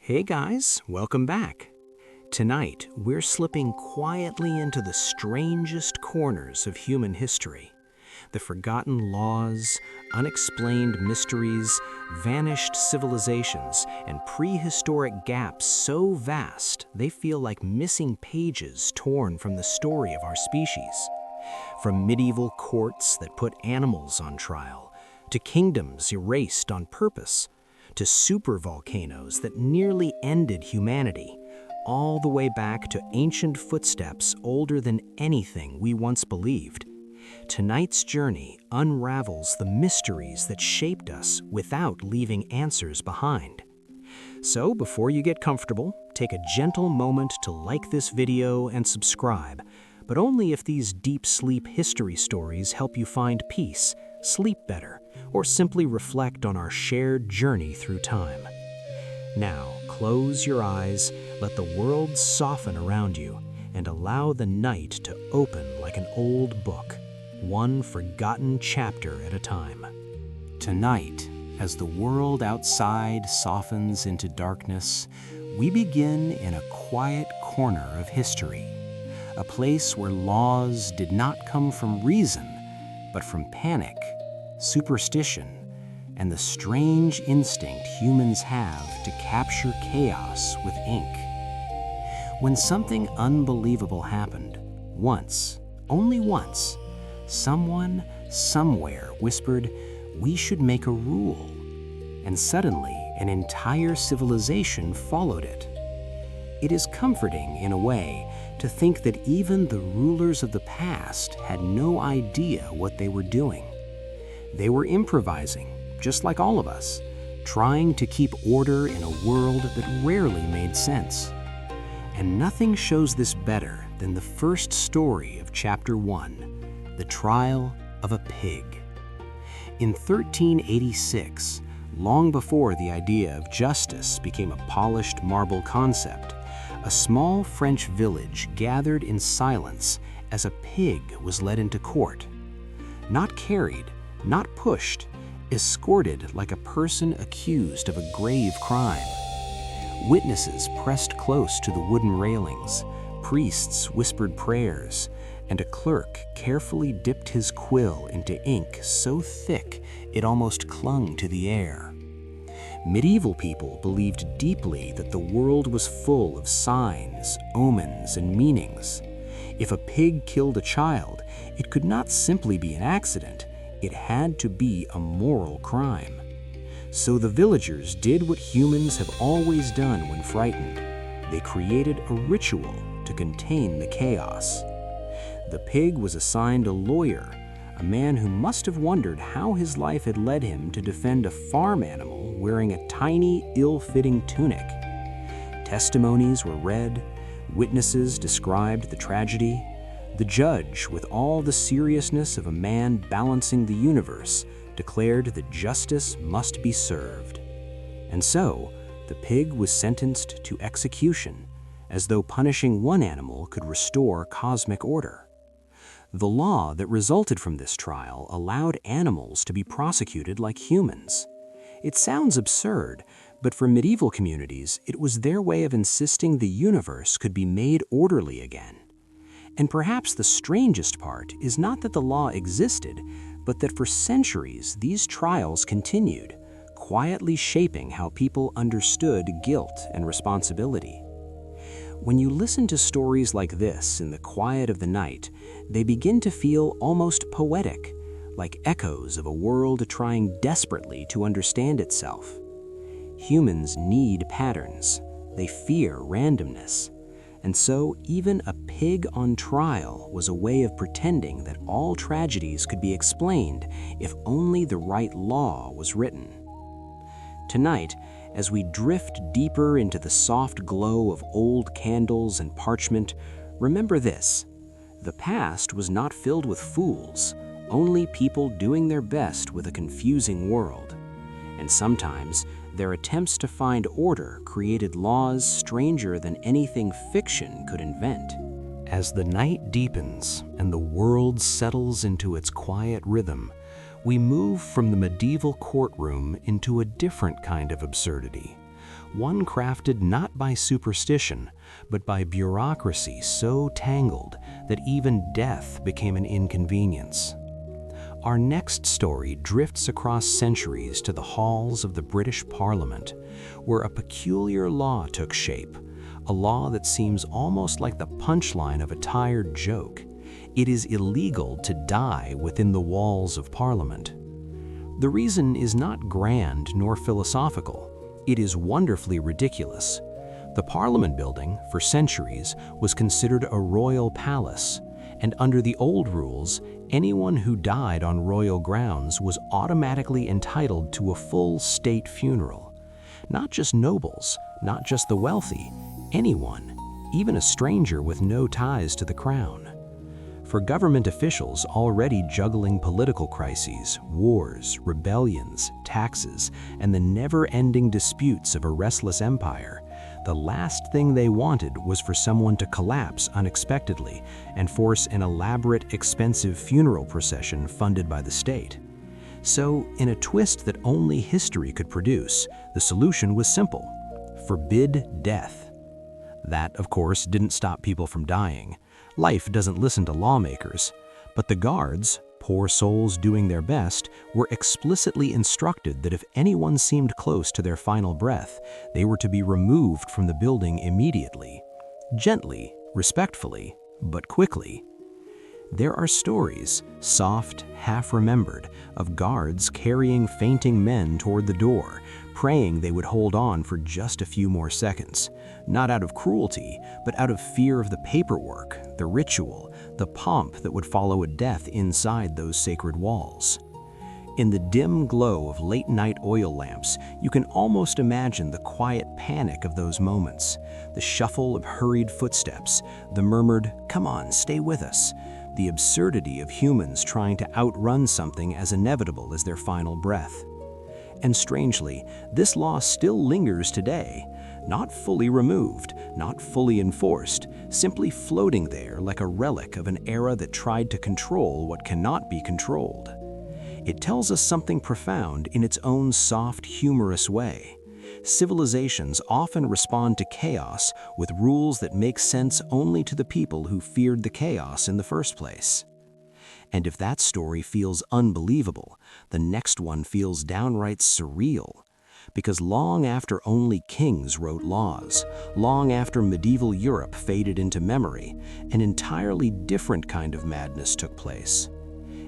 Hey guys, welcome back. Tonight, we're slipping quietly into the strangest corners of human history. The forgotten laws, unexplained mysteries, vanished civilizations, and prehistoric gaps so vast they feel like missing pages torn from the story of our species. From medieval courts that put animals on trial, to kingdoms erased on purpose, to supervolcanoes that nearly ended humanity, all the way back to ancient footsteps older than anything we once believed. Tonight's journey unravels the mysteries that shaped us without leaving answers behind. So before you get comfortable, take a gentle moment to like this video and subscribe, but only if these deep sleep history stories help you find peace, sleep better, or simply reflect on our shared journey through time. Now, close your eyes, let the world soften around you, and allow the night to open like an old book, one forgotten chapter at a time. Tonight, as the world outside softens into darkness, we begin in a quiet corner of history, a place where laws did not come from reason, but from panic, superstition, and the strange instinct humans have to capture chaos with ink. When something unbelievable happened, once, only once, someone, somewhere whispered, "We should make a rule." And suddenly, an entire civilization followed it. It is comforting, in a way, to think that even the rulers of the past had no idea what they were doing. They were improvising, just like all of us, trying to keep order in a world that rarely made sense. And nothing shows this better than the first story of Chapter 1, The Trial of a Pig. In 1386, long before the idea of justice became a polished marble concept, a small French village gathered in silence as a pig was led into court. Not carried, not pushed, escorted like a person accused of a grave crime. Witnesses pressed close to the wooden railings, priests whispered prayers, and a clerk carefully dipped his quill into ink so thick it almost clung to the air. Medieval people believed deeply that the world was full of signs, omens, and meanings. If a pig killed a child, it could not simply be an accident. It had to be a moral crime. So the villagers did what humans have always done when frightened. They created a ritual to contain the chaos. The pig was assigned a lawyer, a man who must have wondered how his life had led him to defend a farm animal wearing a tiny, ill-fitting tunic. Testimonies were read, witnesses described the tragedy. The judge, with all the seriousness of a man balancing the universe, declared that justice must be served. And so, the pig was sentenced to execution, as though punishing one animal could restore cosmic order. The law that resulted from this trial allowed animals to be prosecuted like humans. It sounds absurd, but for medieval communities, it was their way of insisting the universe could be made orderly again. And perhaps the strangest part is not that the law existed, but that for centuries these trials continued, quietly shaping how people understood guilt and responsibility. When you listen to stories like this in the quiet of the night, they begin to feel almost poetic, like echoes of a world trying desperately to understand itself. Humans need patterns. They fear randomness. And so, even a pig on trial was a way of pretending that all tragedies could be explained if only the right law was written. Tonight, as we drift deeper into the soft glow of old candles and parchment, remember this: the past was not filled with fools, only people doing their best with a confusing world. And sometimes, their attempts to find order created laws stranger than anything fiction could invent. As the night deepens and the world settles into its quiet rhythm, we move from the medieval courtroom into a different kind of absurdity, one crafted not by superstition, but by bureaucracy so tangled that even death became an inconvenience. Our next story drifts across centuries to the halls of the British Parliament, where a peculiar law took shape, a law that seems almost like the punchline of a tired joke. It is illegal to die within the walls of Parliament. The reason is not grand nor philosophical. It is wonderfully ridiculous. The Parliament building, for centuries, was considered a royal palace, and under the old rules, anyone who died on royal grounds was automatically entitled to a full state funeral. Not just nobles, not just the wealthy, anyone, even a stranger with no ties to the crown. For government officials already juggling political crises, wars, rebellions, taxes, and the never-ending disputes of a restless empire, the last thing they wanted was for someone to collapse unexpectedly and force an elaborate, expensive funeral procession funded by the state. So, in a twist that only history could produce, the solution was simple: forbid death. That, of course, didn't stop people from dying. Life doesn't listen to lawmakers. But the guards, poor souls doing their best, were explicitly instructed that if anyone seemed close to their final breath, they were to be removed from the building immediately. Gently, respectfully, but quickly. There are stories, soft, half-remembered, of guards carrying fainting men toward the door, praying they would hold on for just a few more seconds, not out of cruelty, but out of fear of the paperwork, the ritual, the pomp that would follow a death inside those sacred walls. In the dim glow of late-night oil lamps, you can almost imagine the quiet panic of those moments, the shuffle of hurried footsteps, the murmured, "Come on, stay with us," the absurdity of humans trying to outrun something as inevitable as their final breath. And strangely, this law still lingers today, not fully removed, not fully enforced, simply floating there like a relic of an era that tried to control what cannot be controlled. It tells us something profound in its own soft, humorous way. Civilizations often respond to chaos with rules that make sense only to the people who feared the chaos in the first place. And if that story feels unbelievable, the next one feels downright surreal. Because long after only kings wrote laws, long after medieval Europe faded into memory, an entirely different kind of madness took place.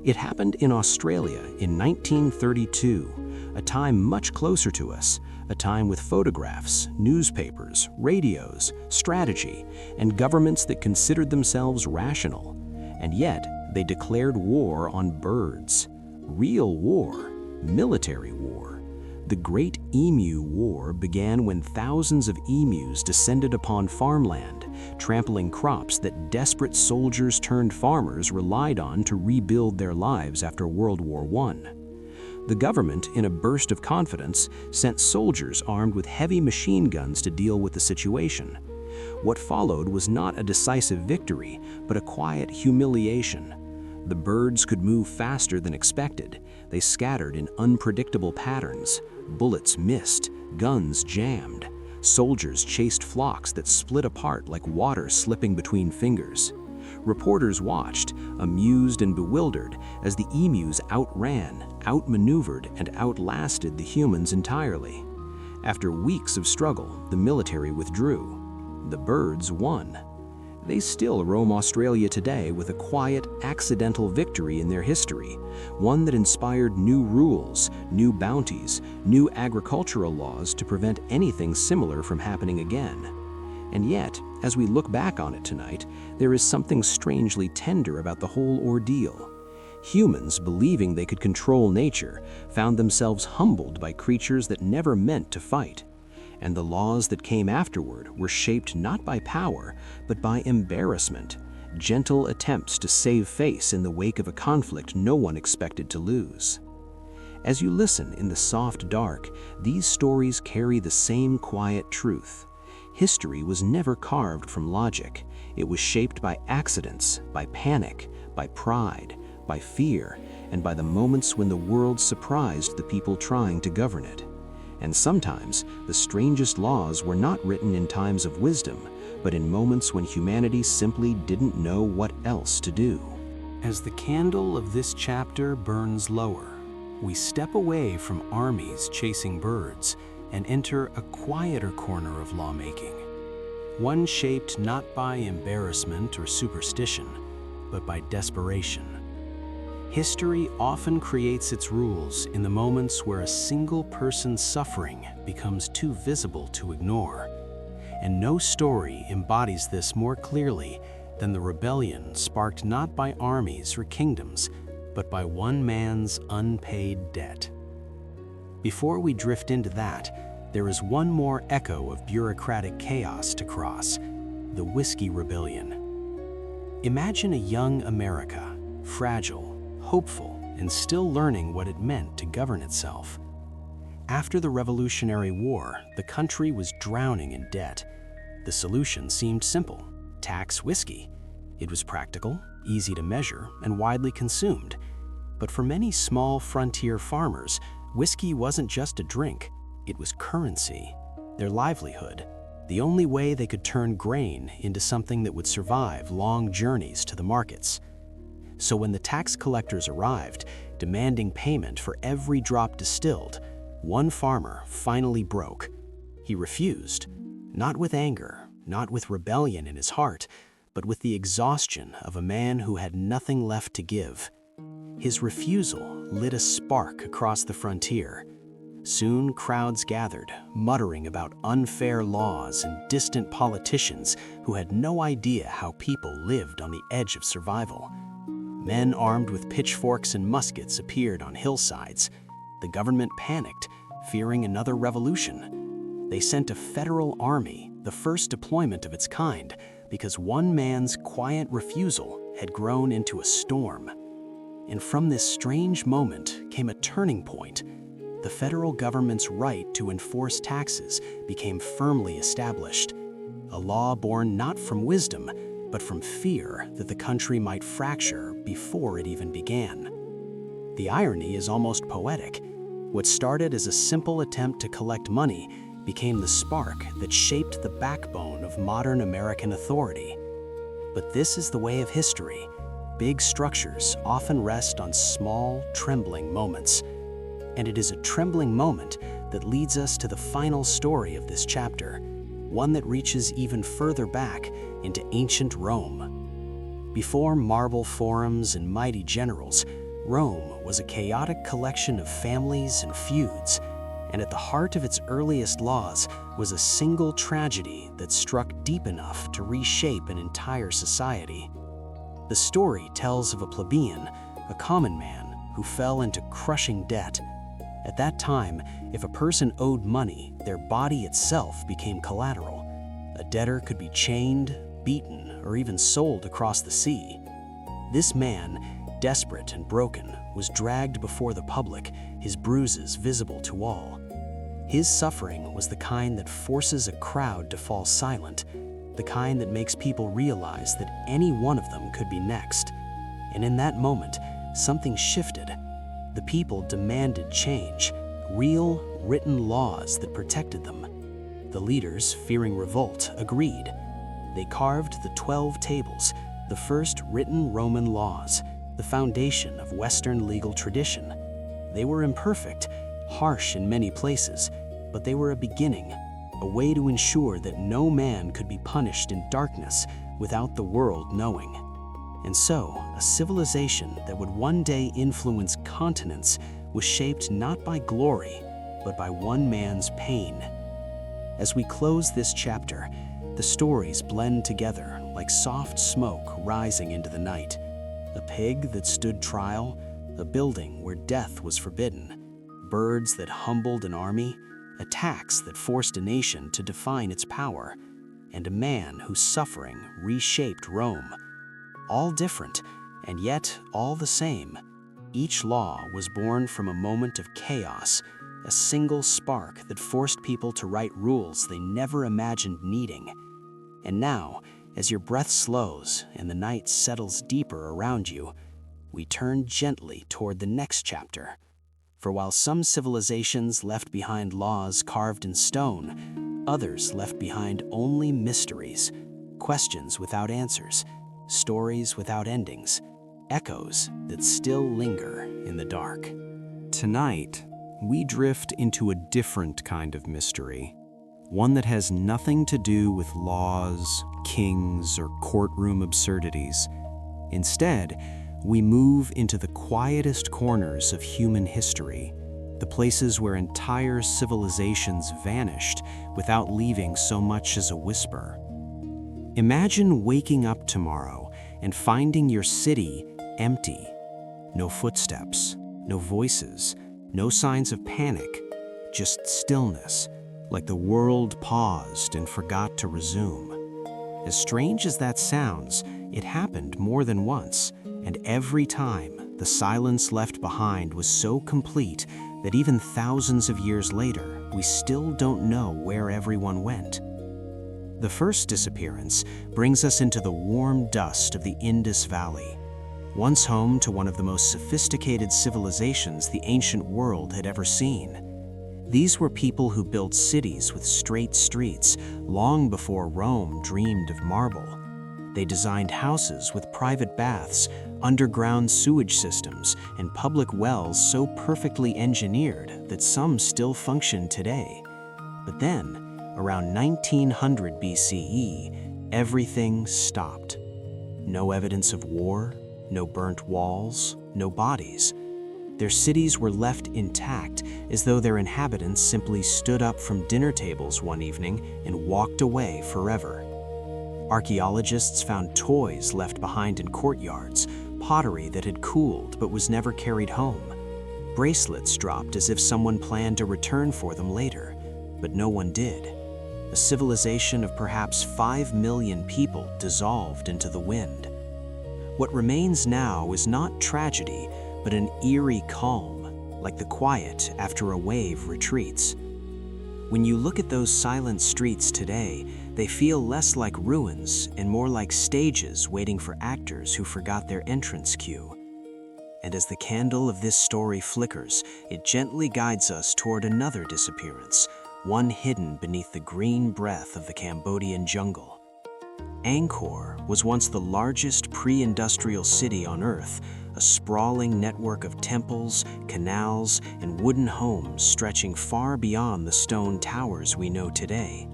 It happened in Australia in 1932, a time much closer to us, a time with photographs, newspapers, radios, strategy, and governments that considered themselves rational. And yet, they declared war on birds. Real war, military war. The Great Emu War began when thousands of emus descended upon farmland, trampling crops that desperate soldiers turned farmers relied on to rebuild their lives after World War I. The government, in a burst of confidence, sent soldiers armed with heavy machine guns to deal with the situation. What followed was not a decisive victory, but a quiet humiliation. The birds could move faster than expected. They scattered in unpredictable patterns. Bullets missed, guns jammed. Soldiers chased flocks that split apart like water slipping between fingers. Reporters watched, amused and bewildered, as the emus outran, outmaneuvered, and outlasted the humans entirely. After weeks of struggle, the military withdrew. The birds won. They still roam Australia today with a quiet, accidental victory in their history, one that inspired new rules, new bounties, new agricultural laws to prevent anything similar from happening again. And yet, as we look back on it tonight, there is something strangely tender about the whole ordeal. Humans, believing they could control nature, found themselves humbled by creatures that never meant to fight. And the laws that came afterward were shaped not by power, but by embarrassment, gentle attempts to save face in the wake of a conflict no one expected to lose. As you listen in the soft dark, these stories carry the same quiet truth. History was never carved from logic. It was shaped by accidents, by panic, by pride, by fear, and by the moments when the world surprised the people trying to govern it. And sometimes, the strangest laws were not written in times of wisdom, but in moments when humanity simply didn't know what else to do. As the candle of this chapter burns lower, we step away from armies chasing birds and enter a quieter corner of lawmaking, one shaped not by embarrassment or superstition, but by desperation. History often creates its rules in the moments where a single person's suffering becomes too visible to ignore. And no story embodies this more clearly than the rebellion sparked not by armies or kingdoms, but by one man's unpaid debt. Before we drift into that, there is one more echo of bureaucratic chaos to cross: the Whiskey Rebellion. Imagine a young America, fragile, hopeful, and still learning what it meant to govern itself. After the Revolutionary War, the country was drowning in debt. The solution seemed simple: tax whiskey. It was practical, easy to measure, and widely consumed. But for many small frontier farmers, whiskey wasn't just a drink, it was currency, their livelihood, the only way they could turn grain into something that would survive long journeys to the markets. So when the tax collectors arrived, demanding payment for every drop distilled, one farmer finally broke. He refused, not with anger, not with rebellion in his heart, but with the exhaustion of a man who had nothing left to give. His refusal lit a spark across the frontier. Soon crowds gathered, muttering about unfair laws and distant politicians who had no idea how people lived on the edge of survival. Men armed with pitchforks and muskets appeared on hillsides. The government panicked, fearing another revolution. They sent a federal army, the first deployment of its kind, because one man's quiet refusal had grown into a storm. And from this strange moment came a turning point. The federal government's right to enforce taxes became firmly established, a law born not from wisdom, but from fear that the country might fracture before it even began. The irony is almost poetic. What started as a simple attempt to collect money became the spark that shaped the backbone of modern American authority. But this is the way of history. Big structures often rest on small, trembling moments. And it is a trembling moment that leads us to the final story of this chapter, one that reaches even further back into ancient Rome. Before marble forums and mighty generals, Rome was a chaotic collection of families and feuds, and at the heart of its earliest laws was a single tragedy that struck deep enough to reshape an entire society. The story tells of a plebeian, a common man, who fell into crushing debt. At that time, if a person owed money, their body itself became collateral. A debtor could be chained, beaten, or even sold across the sea. This man, desperate and broken, was dragged before the public, his bruises visible to all. His suffering was the kind that forces a crowd to fall silent, the kind that makes people realize that any one of them could be next. And in that moment, something shifted. The people demanded change, real, written laws that protected them. The leaders, fearing revolt, agreed. They carved the 12 tables, the first written Roman laws, the foundation of Western legal tradition. They were imperfect, harsh in many places, but they were a beginning, a way to ensure that no man could be punished in darkness without the world knowing. And so, a civilization that would one day influence continents was shaped not by glory, but by one man's pain. As we close this chapter, the stories blend together like soft smoke rising into the night. A pig that stood trial, a building where death was forbidden, birds that humbled an army, a tax that forced a nation to define its power, and a man whose suffering reshaped Rome. All different, and yet all the same. Each law was born from a moment of chaos, a single spark that forced people to write rules they never imagined needing. And now, as your breath slows and the night settles deeper around you, we turn gently toward the next chapter, For while some civilizations left behind laws carved in stone, others left behind only mysteries, questions without answers, stories without endings, echoes that still linger in the dark. Tonight, we drift into a different kind of mystery, one that has nothing to do with laws, kings, or courtroom absurdities. Instead, we move into the quietest corners of human history, the places where entire civilizations vanished without leaving so much as a whisper. Imagine waking up tomorrow and finding your city empty. No footsteps, no voices, no signs of panic, just stillness, like the world paused and forgot to resume. As strange as that sounds, it happened more than once, and every time the silence left behind was so complete that even thousands of years later, we still don't know where everyone went. The first disappearance brings us into the warm dust of the Indus Valley, once home to one of the most sophisticated civilizations the ancient world had ever seen. These were people who built cities with straight streets long before Rome dreamed of marble. They designed houses with private baths, underground sewage systems, and public wells so perfectly engineered that some still function today. But then, around 1900 BCE, everything stopped. No evidence of war, no burnt walls, no bodies. Their cities were left intact, as though their inhabitants simply stood up from dinner tables one evening and walked away forever. Archaeologists found toys left behind in courtyards, pottery that had cooled but was never carried home. Bracelets dropped as if someone planned to return for them later, but no one did. A civilization of perhaps 5 million people dissolved into the wind. What remains now is not tragedy, but an eerie calm, like the quiet after a wave retreats. When you look at those silent streets today, they feel less like ruins and more like stages waiting for actors who forgot their entrance cue. And as the candle of this story flickers, it gently guides us toward another disappearance, one hidden beneath the green breath of the Cambodian jungle. Angkor was once the largest pre-industrial city on Earth, a sprawling network of temples, canals, and wooden homes stretching far beyond the stone towers we know today.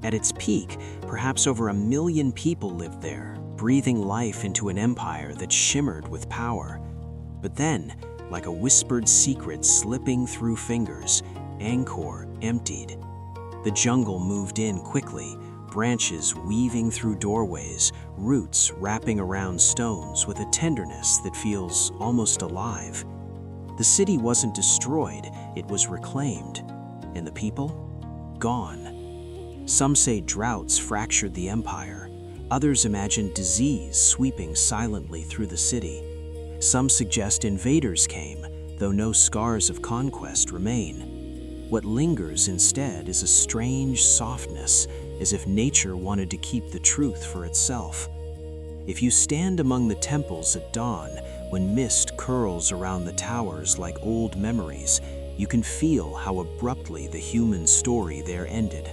At its peak, perhaps over 1 million people lived there, breathing life into an empire that shimmered with power. But then, like a whispered secret slipping through fingers, Angkor emptied. The jungle moved in quickly, branches weaving through doorways, roots wrapping around stones with a tenderness that feels almost alive. The city wasn't destroyed, it was reclaimed. And the people? Gone. Some say droughts fractured the empire. Others imagine disease sweeping silently through the city. Some suggest invaders came, though no scars of conquest remain. What lingers instead is a strange softness, as if nature wanted to keep the truth for itself. If you stand among the temples at dawn, when mist curls around the towers like old memories, you can feel how abruptly the human story there ended.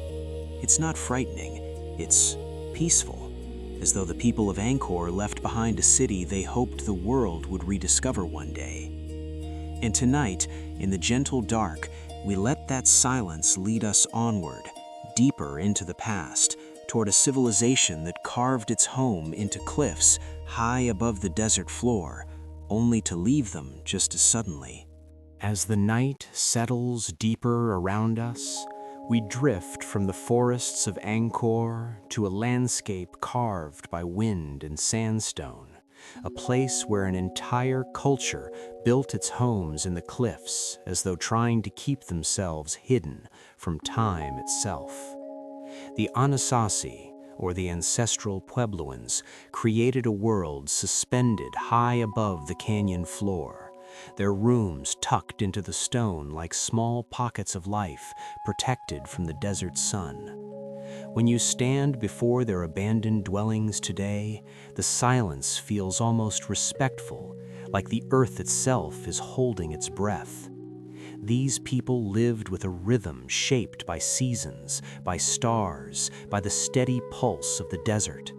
It's not frightening, it's peaceful, as though the people of Angkor left behind a city they hoped the world would rediscover one day. And tonight, in the gentle dark, we let that silence lead us onward, deeper into the past, toward a civilization that carved its home into cliffs high above the desert floor, only to leave them just as suddenly. As the night settles deeper around us, we drift from the forests of Angkor to a landscape carved by wind and sandstone, a place where an entire culture built its homes in the cliffs as though trying to keep themselves hidden from time itself. The Anasazi, or the ancestral Puebloans, created a world suspended high above the canyon floor, their rooms tucked into the stone like small pockets of life protected from the desert sun. When you stand before their abandoned dwellings today, the silence feels almost respectful, like the earth itself is holding its breath. These people lived with a rhythm shaped by seasons, by stars, by the steady pulse of the desert.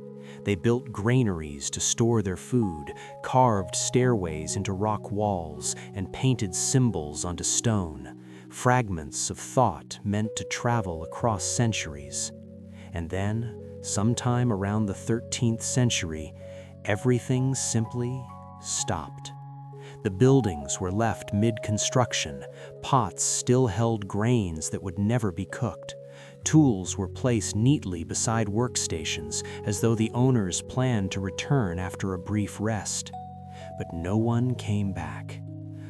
They built granaries to store their food, carved stairways into rock walls, and painted symbols onto stone, fragments of thought meant to travel across centuries. And then, sometime around the 13th century, everything simply stopped. The buildings were left mid-construction, pots still held grains that would never be cooked. Tools were placed neatly beside workstations as though the owners planned to return after a brief rest. But no one came back.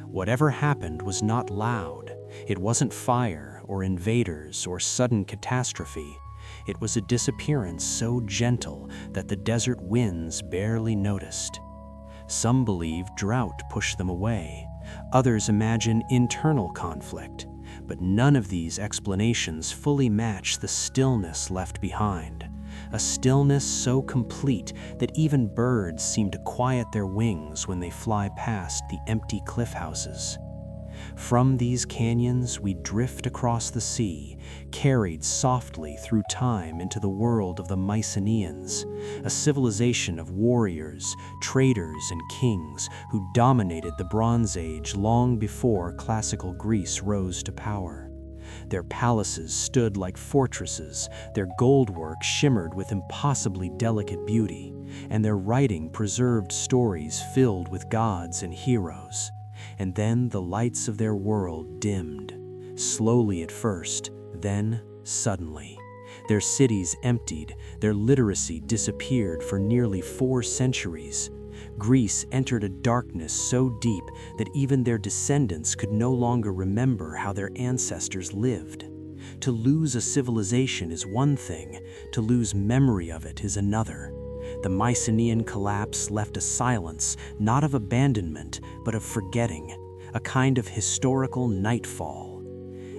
Whatever happened was not loud. It wasn't fire or invaders or sudden catastrophe. It was a disappearance so gentle that the desert winds barely noticed. Some believe drought pushed them away. Others imagine internal conflict. But none of these explanations fully match the stillness left behind. A stillness so complete that even birds seem to quiet their wings when they fly past the empty cliff houses. From these canyons, we drift across the sea, carried softly through time into the world of the Mycenaeans, a civilization of warriors, traders, and kings who dominated the Bronze Age long before classical Greece rose to power. Their palaces stood like fortresses, their goldwork shimmered with impossibly delicate beauty, and their writing preserved stories filled with gods and heroes. And then the lights of their world dimmed, slowly at first, then suddenly. Their cities emptied, their literacy disappeared for nearly 4 centuries. Greece entered a darkness so deep that even their descendants could no longer remember how their ancestors lived. To lose a civilization is one thing, to lose memory of it is another. The Mycenaean collapse left a silence, not of abandonment, but of forgetting, a kind of historical nightfall.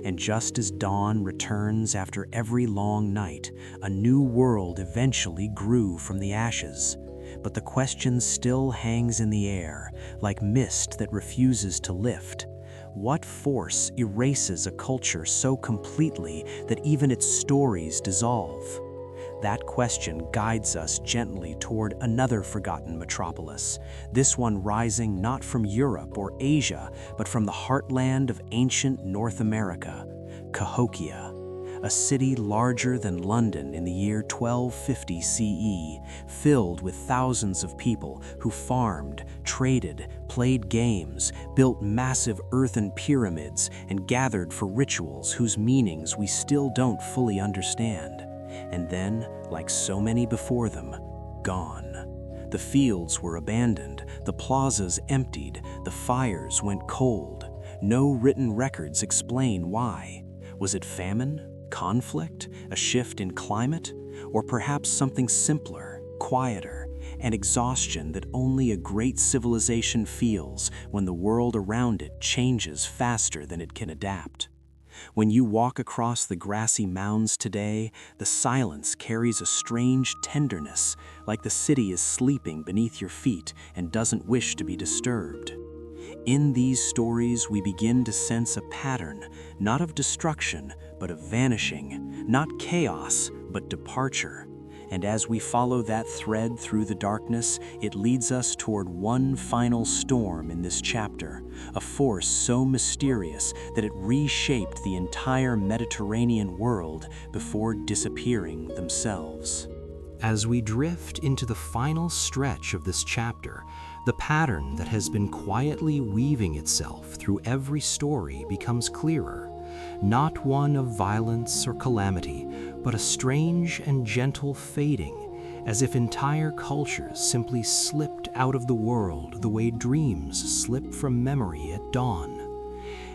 And just as dawn returns after every long night, a new world eventually grew from the ashes. But the question still hangs in the air, like mist that refuses to lift. What force erases a culture so completely that even its stories dissolve? That question guides us gently toward another forgotten metropolis, this one rising not from Europe or Asia, but from the heartland of ancient North America, Cahokia, a city larger than London in the year 1250 CE, filled with thousands of people who farmed, traded, played games, built massive earthen pyramids, and gathered for rituals whose meanings we still don't fully understand. And then, like so many before them, gone. The fields were abandoned, the plazas emptied, the fires went cold. No written records explain why. Was it famine, conflict, a shift in climate, or perhaps something simpler, quieter, and exhaustion that only a great civilization feels when the world around it changes faster than it can adapt? When you walk across the grassy mounds today, the silence carries a strange tenderness, like the city is sleeping beneath your feet and doesn't wish to be disturbed. In these stories, we begin to sense a pattern, not of destruction, but of vanishing, not chaos, but departure. And as we follow that thread through the darkness, it leads us toward one final storm in this chapter, a force so mysterious that it reshaped the entire Mediterranean world before disappearing themselves. As we drift into the final stretch of this chapter, the pattern that has been quietly weaving itself through every story becomes clearer. Not one of violence or calamity, but a strange and gentle fading, as if entire cultures simply slipped out of the world the way dreams slip from memory at dawn.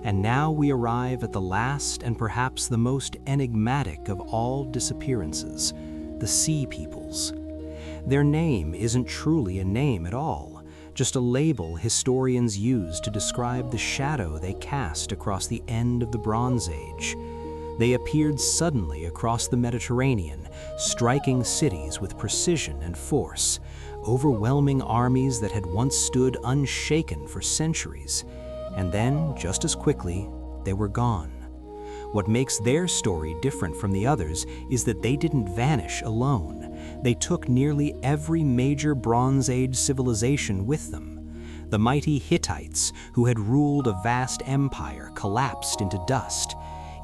And now we arrive at the last and perhaps the most enigmatic of all disappearances, the Sea Peoples. Their name isn't truly a name at all, just a label historians use to describe the shadow they cast across the end of the Bronze Age. They appeared suddenly across the Mediterranean, striking cities with precision and force, overwhelming armies that had once stood unshaken for centuries. And then, just as quickly, they were gone. What makes their story different from the others is that they didn't vanish alone. They took nearly every major Bronze Age civilization with them. The mighty Hittites, who had ruled a vast empire, collapsed into dust.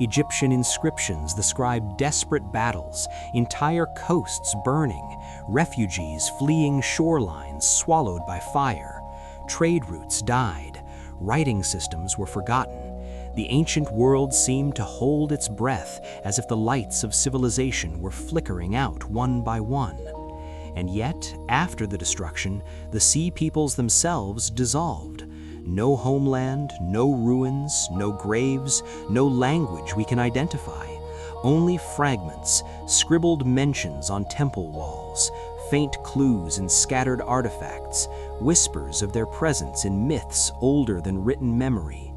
Egyptian inscriptions describe desperate battles, entire coasts burning, refugees fleeing shorelines swallowed by fire. Trade routes died. Writing systems were forgotten. The ancient world seemed to hold its breath as if the lights of civilization were flickering out one by one. And yet, after the destruction, the sea peoples themselves dissolved. No homeland, no ruins, no graves, no language we can identify. Only fragments, scribbled mentions on temple walls, faint clues in scattered artifacts, whispers of their presence in myths older than written memory.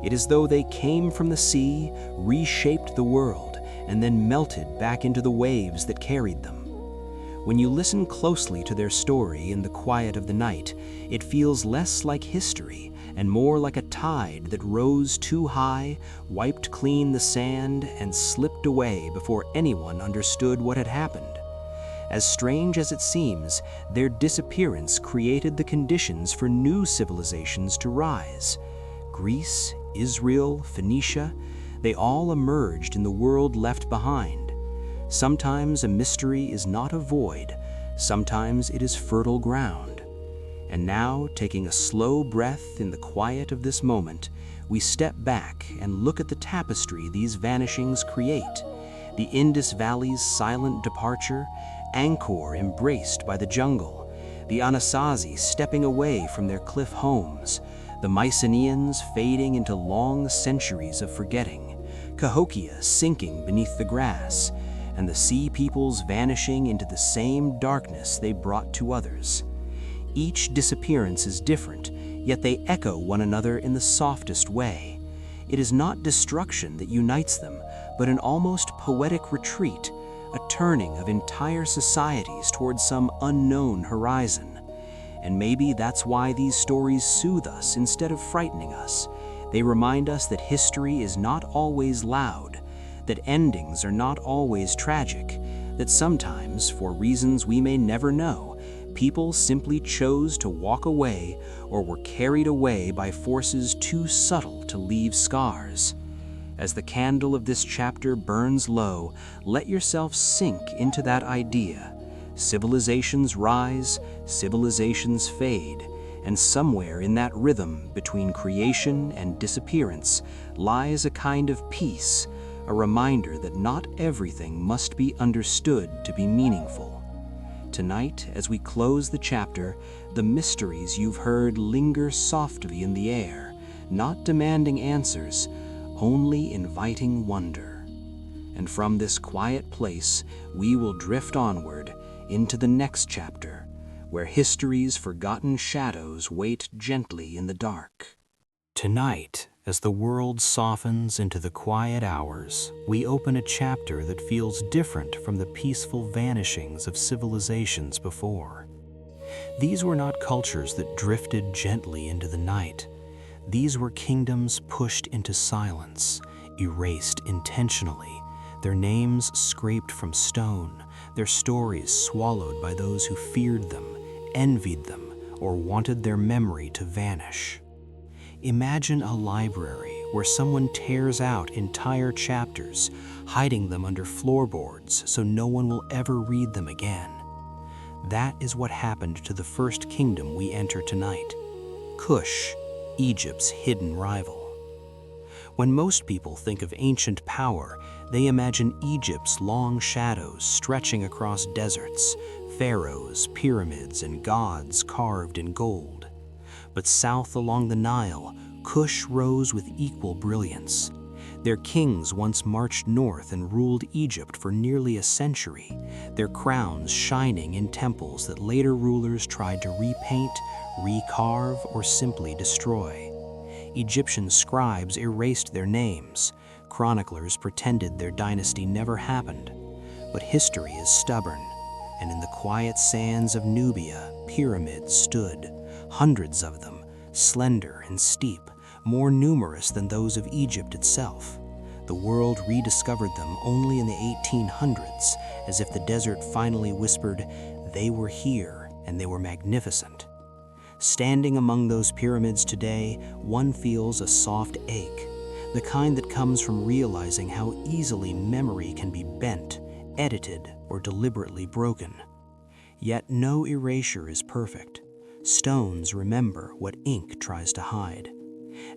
It is though they came from the sea, reshaped the world, and then melted back into the waves that carried them. When you listen closely to their story in the quiet of the night, it feels less like history and more like a tide that rose too high, wiped clean the sand, and slipped away before anyone understood what had happened. As strange as it seems, their disappearance created the conditions for new civilizations to rise. Greece, Israel, Phoenicia, they all emerged in the world left behind. Sometimes a mystery is not a void, sometimes it is fertile ground. And now, taking a slow breath in the quiet of this moment, we step back and look at the tapestry these vanishings create. The Indus Valley's silent departure, Angkor embraced by the jungle, the Anasazi stepping away from their cliff homes, the Mycenaeans fading into long centuries of forgetting, Cahokia sinking beneath the grass, and the sea peoples vanishing into the same darkness they brought to others. Each disappearance is different, yet they echo one another in the softest way. It is not destruction that unites them, but an almost poetic retreat, a turning of entire societies towards some unknown horizon. And maybe that's why these stories soothe us instead of frightening us. They remind us that history is not always loud, that endings are not always tragic, that sometimes, for reasons we may never know, people simply chose to walk away or were carried away by forces too subtle to leave scars. As the candle of this chapter burns low, let yourself sink into that idea. Civilizations rise, civilizations fade, and somewhere in that rhythm between creation and disappearance lies a kind of peace, a reminder that not everything must be understood to be meaningful. Tonight, as we close the chapter, the mysteries you've heard linger softly in the air, not demanding answers, only inviting wonder. And from this quiet place, we will drift onward into the next chapter, where history's forgotten shadows wait gently in the dark. Tonight, as the world softens into the quiet hours, we open a chapter that feels different from the peaceful vanishings of civilizations before. These were not cultures that drifted gently into the night. These were kingdoms pushed into silence, erased intentionally, their names scraped from stone, their stories swallowed by those who feared them, envied them, or wanted their memory to vanish. Imagine a library where someone tears out entire chapters, hiding them under floorboards so no one will ever read them again. That is what happened to the first kingdom we enter tonight, Kush, Egypt's hidden rival. When most people think of ancient power, they imagine Egypt's long shadows stretching across deserts, pharaohs, pyramids, and gods carved in gold. But south along the Nile, Kush rose with equal brilliance. Their kings once marched north and ruled Egypt for nearly a century, their crowns shining in temples that later rulers tried to repaint, recarve, or simply destroy. Egyptian scribes erased their names. Chroniclers pretended their dynasty never happened. But history is stubborn, and in the quiet sands of Nubia, pyramids stood, hundreds of them, slender and steep, more numerous than those of Egypt itself. The world rediscovered them only in the 1800s, as if the desert finally whispered, "They were here, and they were magnificent." Standing among those pyramids today, one feels a soft ache, the kind that comes from realizing how easily memory can be bent, edited, or deliberately broken. Yet no erasure is perfect. Stones remember what ink tries to hide.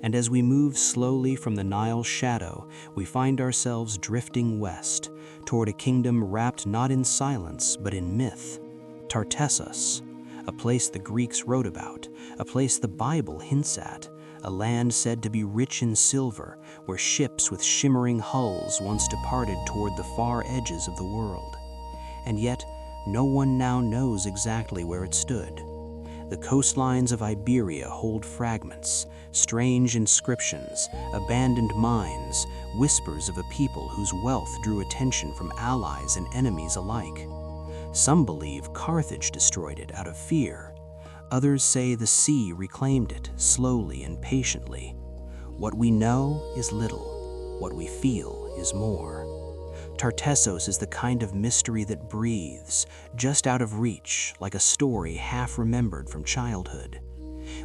And as we move slowly from the Nile's shadow, we find ourselves drifting west, toward a kingdom wrapped not in silence, but in myth. Tartessus, a place the Greeks wrote about, a place the Bible hints at, a land said to be rich in silver, where ships with shimmering hulls once departed toward the far edges of the world. And yet, no one now knows exactly where it stood. The coastlines of Iberia hold fragments, strange inscriptions, abandoned mines, whispers of a people whose wealth drew attention from allies and enemies alike. Some believe Carthage destroyed it out of fear. Others say the sea reclaimed it, slowly and patiently. What we know is little. What we feel is more. Tartessos is the kind of mystery that breathes, just out of reach, like a story half remembered from childhood.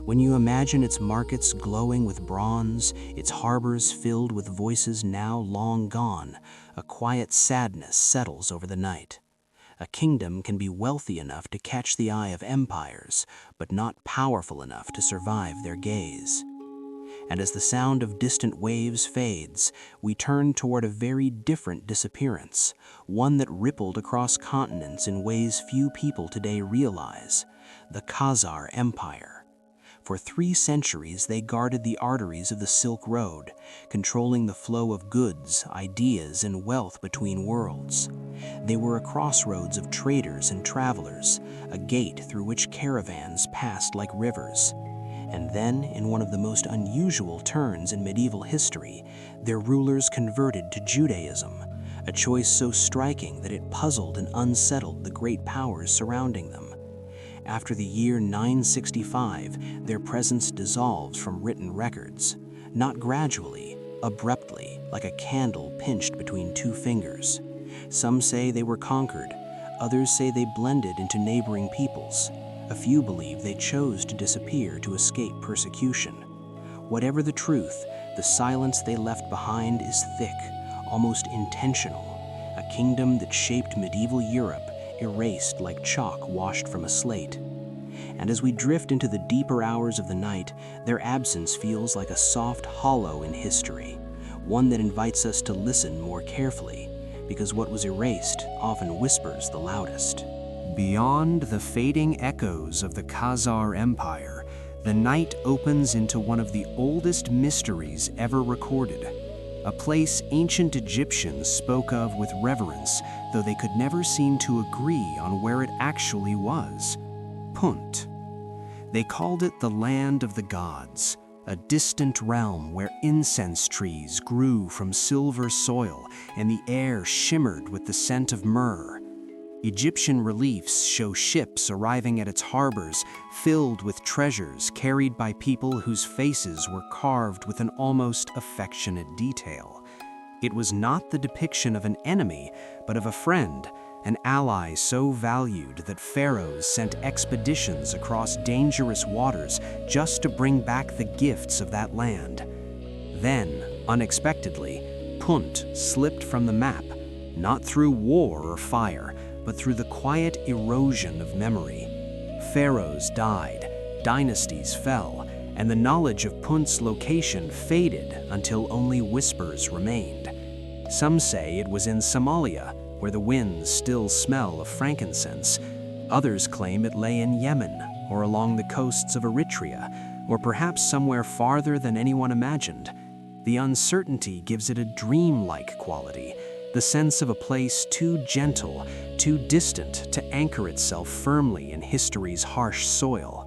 When you imagine its markets glowing with bronze, its harbors filled with voices now long gone, a quiet sadness settles over the night. A kingdom can be wealthy enough to catch the eye of empires, but not powerful enough to survive their gaze. And as the sound of distant waves fades, we turn toward a very different disappearance, one that rippled across continents in ways few people today realize: the Khazar Empire. For 3 centuries, they guarded the arteries of the Silk Road, controlling the flow of goods, ideas, and wealth between worlds. They were a crossroads of traders and travelers, a gate through which caravans passed like rivers. And then, in one of the most unusual turns in medieval history, their rulers converted to Judaism, a choice so striking that it puzzled and unsettled the great powers surrounding them. After the year 965, their presence dissolved from written records, not gradually, abruptly, like a candle pinched between 2 fingers. Some say they were conquered, others say they blended into neighboring peoples. A few believe they chose to disappear to escape persecution. Whatever the truth, the silence they left behind is thick, almost intentional. A kingdom that shaped medieval Europe, erased like chalk washed from a slate. And as we drift into the deeper hours of the night, their absence feels like a soft hollow in history, one that invites us to listen more carefully, because what was erased often whispers the loudest. Beyond the fading echoes of the Khazar Empire, the night opens into one of the oldest mysteries ever recorded, a place ancient Egyptians spoke of with reverence, though they could never seem to agree on where it actually was: Punt. They called it the land of the gods, a distant realm where incense trees grew from silver soil and the air shimmered with the scent of myrrh. Egyptian reliefs show ships arriving at its harbors filled with treasures carried by people whose faces were carved with an almost affectionate detail. It was not the depiction of an enemy, but of a friend, an ally so valued that pharaohs sent expeditions across dangerous waters just to bring back the gifts of that land. Then, unexpectedly, Punt slipped from the map, not through war or fire, but through the quiet erosion of memory. Pharaohs died, dynasties fell, and the knowledge of Punt's location faded until only whispers remained. Some say it was in Somalia, where the winds still smell of frankincense. Others claim it lay in Yemen, or along the coasts of Eritrea, or perhaps somewhere farther than anyone imagined. The uncertainty gives it a dreamlike quality, the sense of a place too gentle, too distant to anchor itself firmly in history's harsh soil.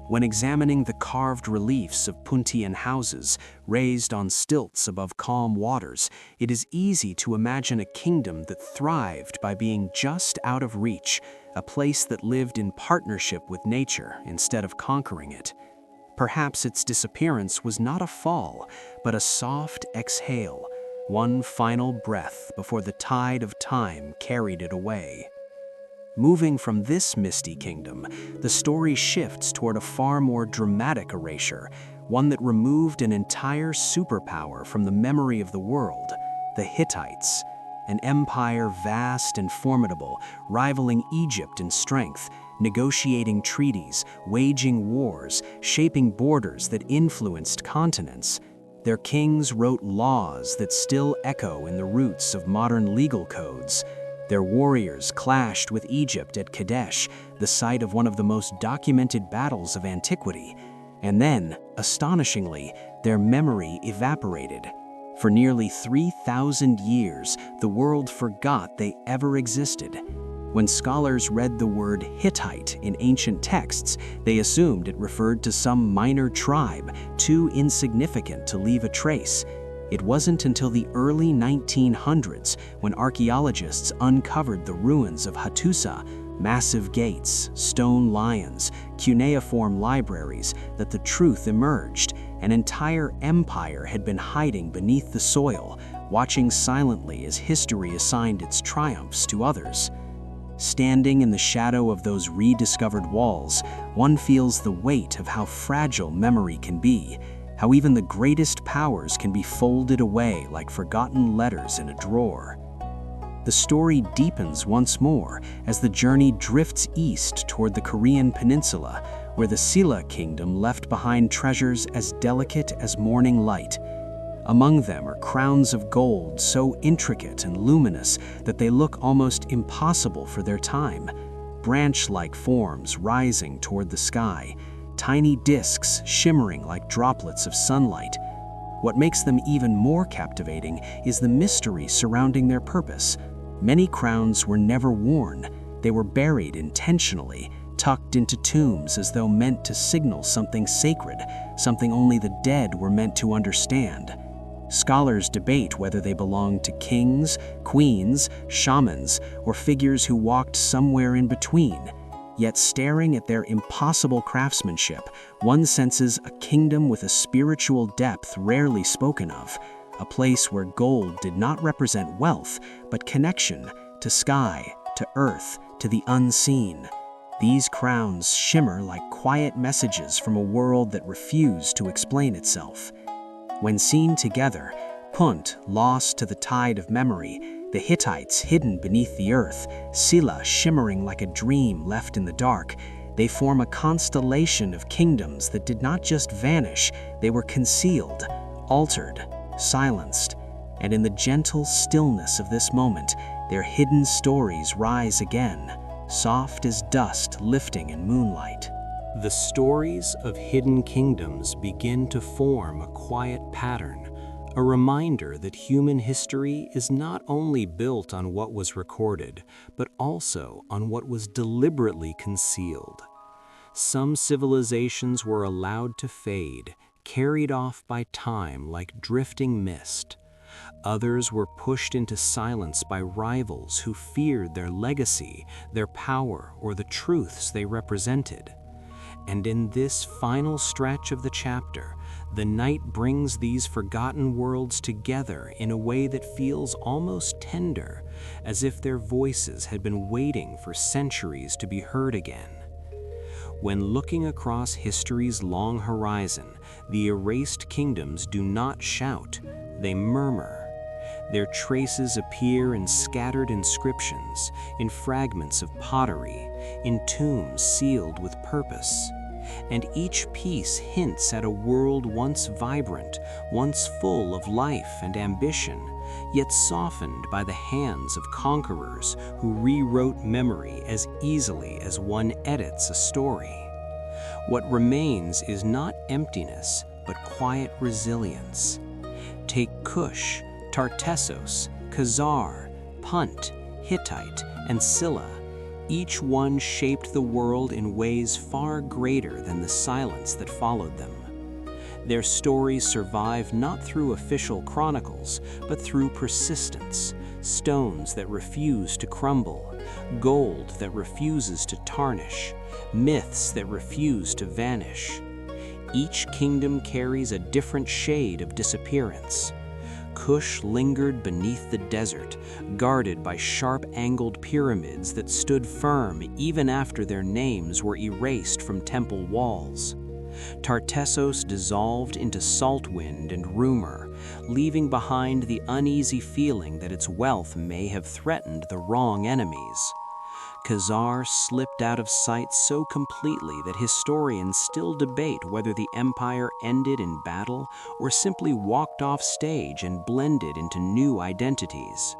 When examining the carved reliefs of Puntian houses raised on stilts above calm waters, it is easy to imagine a kingdom that thrived by being just out of reach, a place that lived in partnership with nature instead of conquering it. Perhaps its disappearance was not a fall, but a soft exhale, one final breath before the tide of time carried it away. Moving from this misty kingdom, the story shifts toward a far more dramatic erasure, one that removed an entire superpower from the memory of the world, the Hittites, an empire vast and formidable, rivaling Egypt in strength, negotiating treaties, waging wars, shaping borders that influenced continents. Their kings wrote laws that still echo in the roots of modern legal codes. Their warriors clashed with Egypt at Kadesh, the site of one of the most documented battles of antiquity. And then, astonishingly, their memory evaporated. For nearly 3,000 years, the world forgot they ever existed. When scholars read the word Hittite in ancient texts, they assumed it referred to some minor tribe, too insignificant to leave a trace. It wasn't until the early 1900s when archaeologists uncovered the ruins of Hattusa, massive gates, stone lions, cuneiform libraries, that the truth emerged. An entire empire had been hiding beneath the soil, watching silently as history assigned its triumphs to others. Standing in the shadow of those rediscovered walls, one feels the weight of how fragile memory can be, how even the greatest powers can be folded away like forgotten letters in a drawer. The story deepens once more as the journey drifts east toward the Korean peninsula, where the Silla kingdom left behind treasures as delicate as morning light. Among them are crowns of gold so intricate and luminous that they look almost impossible for their time, branch-like forms rising toward the sky, tiny discs shimmering like droplets of sunlight. What makes them even more captivating is the mystery surrounding their purpose. Many crowns were never worn. They were buried intentionally, tucked into tombs as though meant to signal something sacred, something only the dead were meant to understand. Scholars debate whether they belonged to kings, queens, shamans, or figures who walked somewhere in between. Yet staring at their impossible craftsmanship, one senses a kingdom with a spiritual depth rarely spoken of, a place where gold did not represent wealth, but connection to sky, to earth, to the unseen. These crowns shimmer like quiet messages from a world that refused to explain itself. When seen together, Punt lost to the tide of memory, the Hittites hidden beneath the earth, Silla shimmering like a dream left in the dark, they form a constellation of kingdoms that did not just vanish, they were concealed, altered, silenced. And in the gentle stillness of this moment, their hidden stories rise again, soft as dust lifting in moonlight. The stories of hidden kingdoms begin to form a quiet pattern, a reminder that human history is not only built on what was recorded, but also on what was deliberately concealed. Some civilizations were allowed to fade, carried off by time like drifting mist. Others were pushed into silence by rivals who feared their legacy, their power, or the truths they represented. And in this final stretch of the chapter, the night brings these forgotten worlds together in a way that feels almost tender, as if their voices had been waiting for centuries to be heard again. When looking across history's long horizon, the erased kingdoms do not shout, they murmur. Their traces appear in scattered inscriptions, in fragments of pottery, in tombs sealed with purpose. And each piece hints at a world once vibrant, once full of life and ambition, yet softened by the hands of conquerors who rewrote memory as easily as one edits a story. What remains is not emptiness, but quiet resilience. Take Kush, Tartessos, Khazar, Punt, Hittite, and Silla. Each one shaped the world in ways far greater than the silence that followed them. Their stories survive not through official chronicles, but through persistence, stones that refuse to crumble, gold that refuses to tarnish, myths that refuse to vanish. Each kingdom carries a different shade of disappearance. Kush lingered beneath the desert, guarded by sharp-angled pyramids that stood firm even after their names were erased from temple walls. Tartessos dissolved into salt wind and rumor, leaving behind the uneasy feeling that its wealth may have threatened the wrong enemies. Khazar slipped out of sight so completely that historians still debate whether the empire ended in battle or simply walked off stage and blended into new identities.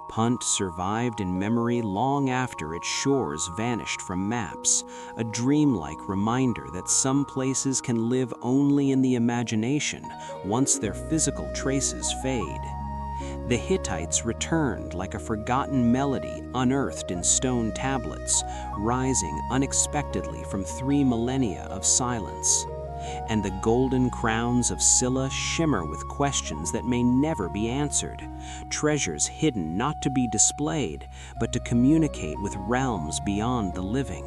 Punt survived in memory long after its shores vanished from maps, a dreamlike reminder that some places can live only in the imagination once their physical traces fade. The Hittites returned like a forgotten melody unearthed in stone tablets, rising unexpectedly from 3 millennia of silence. And the golden crowns of Silla shimmer with questions that may never be answered, treasures hidden not to be displayed, but to communicate with realms beyond the living.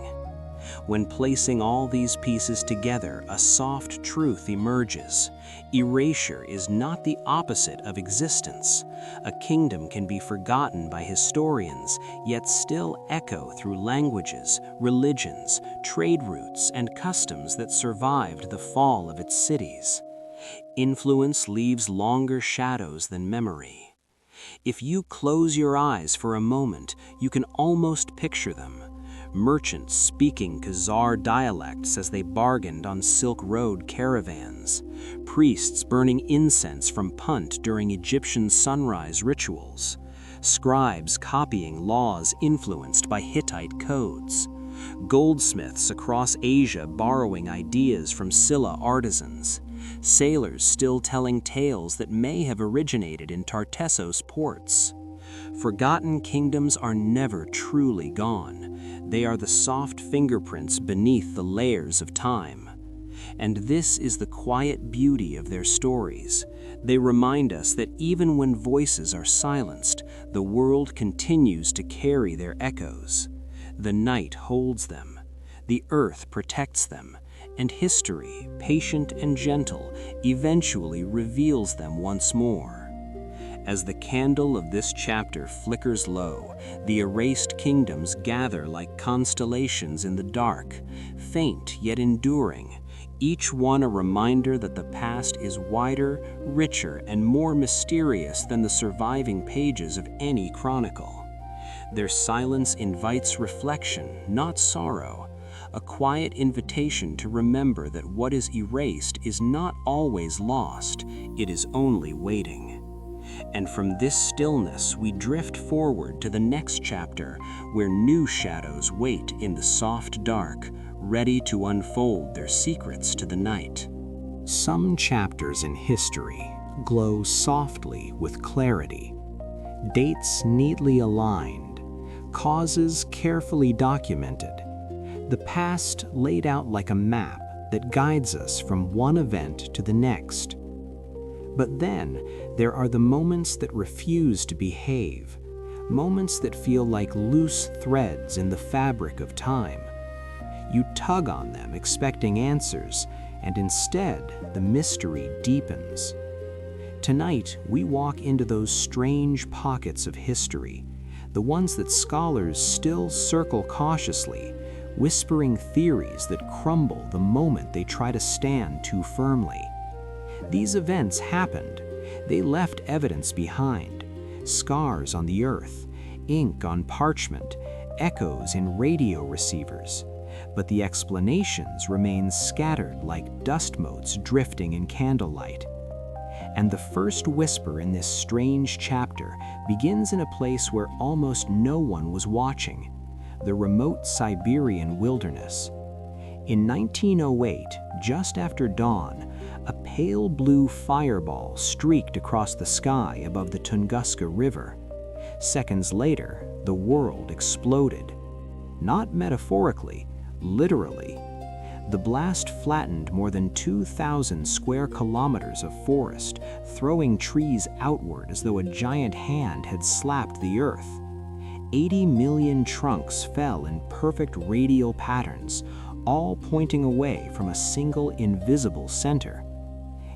When placing all these pieces together, a soft truth emerges. Erasure is not the opposite of existence. A kingdom can be forgotten by historians, yet still echo through languages, religions, trade routes, and customs that survived the fall of its cities. Influence leaves longer shadows than memory. If you close your eyes for a moment, you can almost picture them. Merchants speaking Khazar dialects as they bargained on Silk Road caravans, priests burning incense from Punt during Egyptian sunrise rituals, scribes copying laws influenced by Hittite codes, goldsmiths across Asia borrowing ideas from Silla artisans, sailors still telling tales that may have originated in Tartessos ports. Forgotten kingdoms are never truly gone. They are the soft fingerprints beneath the layers of time. And this is the quiet beauty of their stories. They remind us that even when voices are silenced, the world continues to carry their echoes. The night holds them, the earth protects them, and history, patient and gentle, eventually reveals them once more. As the candle of this chapter flickers low, the erased kingdoms gather like constellations in the dark, faint yet enduring, each one a reminder that the past is wider, richer, and more mysterious than the surviving pages of any chronicle. Their silence invites reflection, not sorrow, a quiet invitation to remember that what is erased is not always lost, it is only waiting. And from this stillness we drift forward to the next chapter, where new shadows wait in the soft dark, ready to unfold their secrets to the night. Some chapters in history glow softly with clarity, dates neatly aligned, causes carefully documented, the past laid out like a map that guides us from one event to the next. But then, there are the moments that refuse to behave, moments that feel like loose threads in the fabric of time. You tug on them expecting answers, and instead, the mystery deepens. Tonight, we walk into those strange pockets of history, the ones that scholars still circle cautiously, whispering theories that crumble the moment they try to stand too firmly. These events happened. They left evidence behind, scars on the earth, ink on parchment, echoes in radio receivers. But the explanations remain scattered like dust motes drifting in candlelight. And the first whisper in this strange chapter begins in a place where almost no one was watching, the remote Siberian wilderness. In 1908, just after dawn, a pale blue fireball streaked across the sky above the Tunguska River. Seconds later, the world exploded. Not metaphorically, literally. The blast flattened more than 2,000 square kilometers of forest, throwing trees outward as though a giant hand had slapped the earth. 80 million trunks fell in perfect radial patterns, all pointing away from a single invisible center.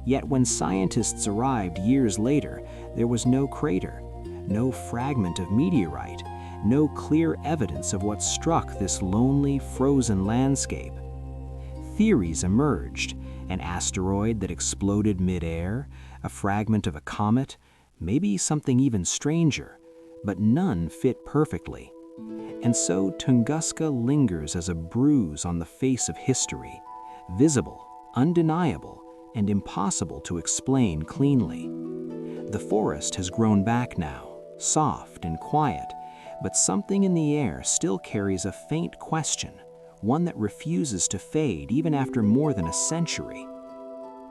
Yet when scientists arrived years later, there was no crater, no fragment of meteorite, no clear evidence of what struck this lonely, frozen landscape. Theories emerged: an asteroid that exploded mid-air, a fragment of a comet, maybe something even stranger, but none fit perfectly. And so Tunguska lingers as a bruise on the face of history, visible, undeniable, and impossible to explain cleanly. The forest has grown back now, soft and quiet, but something in the air still carries a faint question, one that refuses to fade even after more than a century.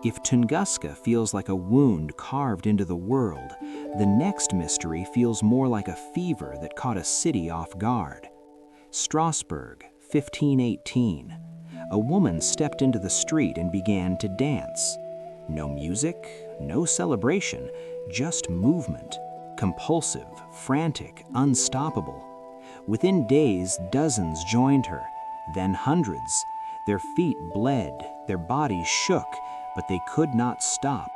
If Tunguska feels like a wound carved into the world, the next mystery feels more like a fever that caught a city off guard. Strasbourg, 1518. A woman stepped into the street and began to dance. No music, no celebration, just movement. Compulsive, frantic, unstoppable. Within days, dozens joined her, then hundreds. Their feet bled, their bodies shook, but they could not stop.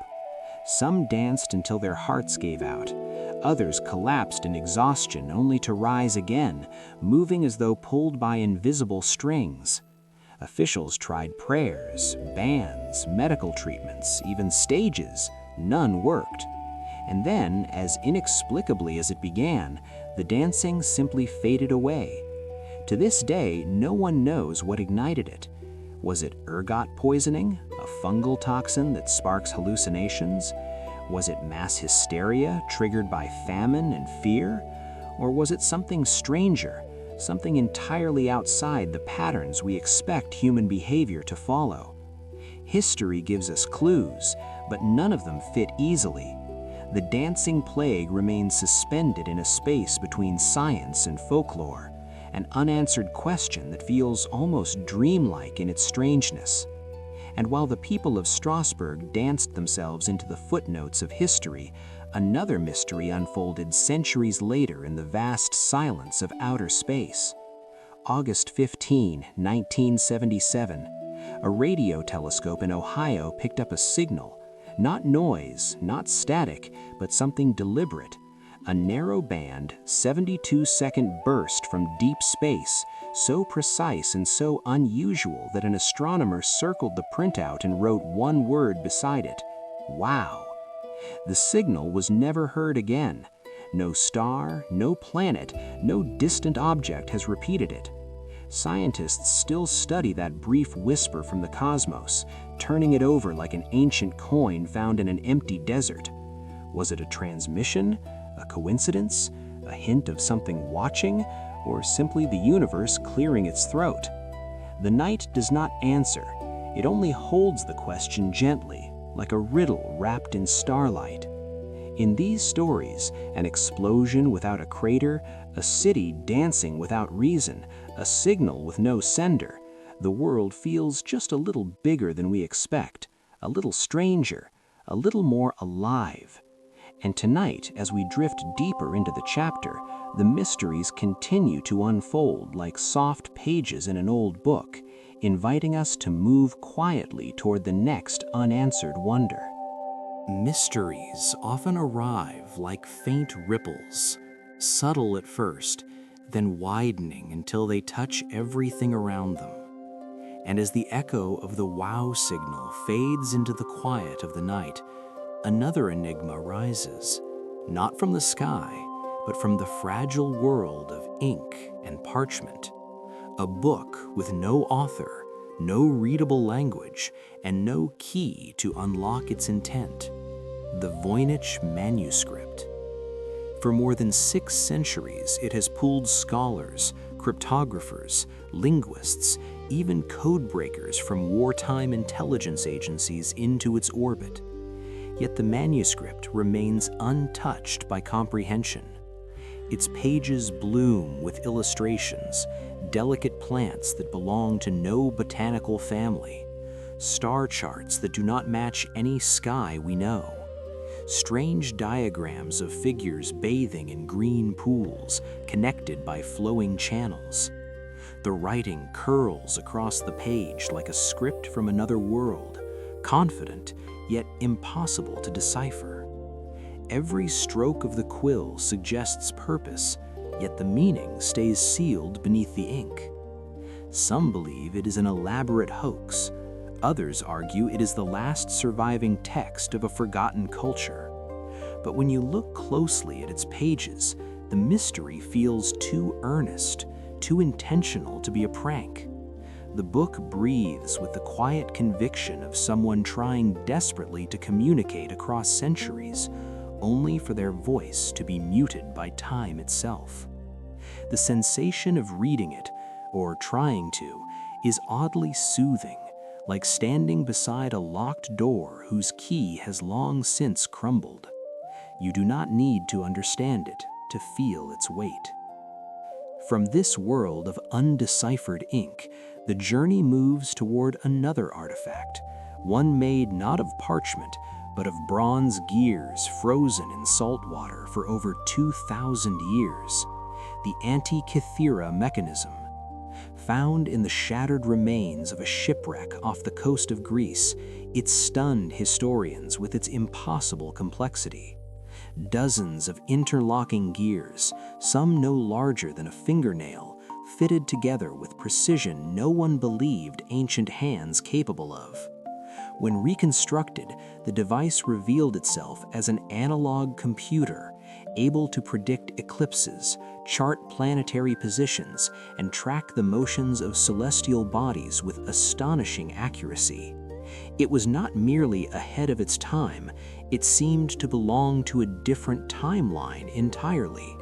Some danced until their hearts gave out. Others collapsed in exhaustion only to rise again, moving as though pulled by invisible strings. Officials tried prayers, bans, medical treatments, even stages. None worked. And then, as inexplicably as it began, the dancing simply faded away. To this day, no one knows what ignited it. Was it ergot poisoning, a fungal toxin that sparks hallucinations? Was it mass hysteria triggered by famine and fear? Or was it something stranger, something entirely outside the patterns we expect human behavior to follow? History gives us clues, but none of them fit easily. The dancing plague remains suspended in a space between science and folklore, an unanswered question that feels almost dreamlike in its strangeness. And while the people of Strasbourg danced themselves into the footnotes of history, another mystery unfolded centuries later in the vast silence of outer space. August 15, 1977, a radio telescope in Ohio picked up a signal, not noise, not static, but something deliberate. A narrow band, 72-second burst from deep space, so precise and so unusual that an astronomer circled the printout and wrote one word beside it: "Wow." The signal was never heard again. No star, no planet, no distant object has repeated it. Scientists still study that brief whisper from the cosmos, turning it over like an ancient coin found in an empty desert. Was it a transmission? A coincidence? A hint of something watching? Or simply the universe clearing its throat? The night does not answer. It only holds the question gently, like a riddle wrapped in starlight. In these stories, an explosion without a crater, a city dancing without reason, a signal with no sender, the world feels just a little bigger than we expect, a little stranger, a little more alive. And tonight, as we drift deeper into the chapter, the mysteries continue to unfold like soft pages in an old book, inviting us to move quietly toward the next unanswered wonder. Mysteries often arrive like faint ripples, subtle at first, then widening until they touch everything around them. And as the echo of the wow signal fades into the quiet of the night, another enigma rises, not from the sky, but from the fragile world of ink and parchment. A book with no author, no readable language, and no key to unlock its intent. The Voynich manuscript. For more than 6 centuries, it has pulled scholars, cryptographers, linguists, even codebreakers from wartime intelligence agencies into its orbit. Yet the manuscript remains untouched by comprehension. Its pages bloom with illustrations, delicate plants that belong to no botanical family, star charts that do not match any sky we know, strange diagrams of figures bathing in green pools connected by flowing channels. The writing curls across the page like a script from another world, confident yet impossible to decipher. Every stroke of the quill suggests purpose, yet the meaning stays sealed beneath the ink. Some believe it is an elaborate hoax. Others argue it is the last surviving text of a forgotten culture. But when you look closely at its pages, the mystery feels too earnest, too intentional to be a prank. The book breathes with the quiet conviction of someone trying desperately to communicate across centuries, only for their voice to be muted by time itself. The sensation of reading it, or trying to, is oddly soothing, like standing beside a locked door whose key has long since crumbled. You do not need to understand it to feel its weight. From this world of undeciphered ink, the journey moves toward another artifact, one made not of parchment, but of bronze gears frozen in salt water for over 2,000 years, the Antikythera mechanism. Found in the shattered remains of a shipwreck off the coast of Greece, it stunned historians with its impossible complexity. Dozens of interlocking gears, some no larger than a fingernail, fitted together with precision no one believed ancient hands capable of. When reconstructed, the device revealed itself as an analog computer, able to predict eclipses, chart planetary positions, and track the motions of celestial bodies with astonishing accuracy. It was not merely ahead of its time, it seemed to belong to a different timeline entirely.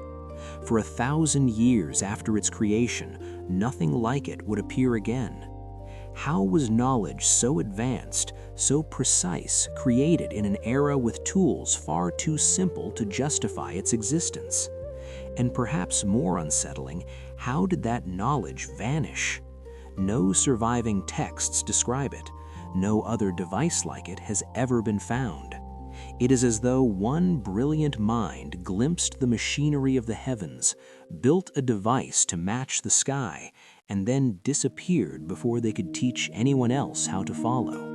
For 1,000 years after its creation, nothing like it would appear again. How was knowledge so advanced, so precise, created in an era with tools far too simple to justify its existence? And perhaps more unsettling, how did that knowledge vanish? No surviving texts describe it. No other device like it has ever been found. It is as though one brilliant mind glimpsed the machinery of the heavens, built a device to match the sky, and then disappeared before they could teach anyone else how to follow.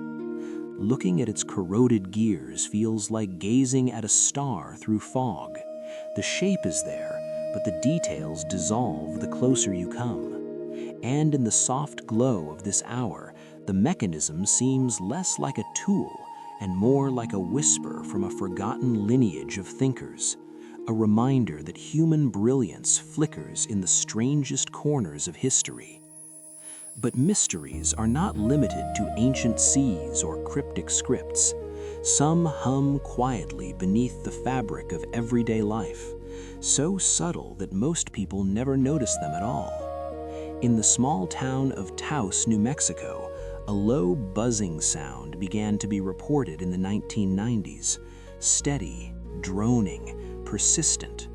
Looking at its corroded gears feels like gazing at a star through fog. The shape is there, but the details dissolve the closer you come. And in the soft glow of this hour, the mechanism seems less like a tool and more like a whisper from a forgotten lineage of thinkers, a reminder that human brilliance flickers in the strangest corners of history. But mysteries are not limited to ancient seas or cryptic scripts. Some hum quietly beneath the fabric of everyday life, so subtle that most people never notice them at all. In the small town of Taos, New Mexico, a low buzzing sound began to be reported in the 1990s. Steady, droning, persistent.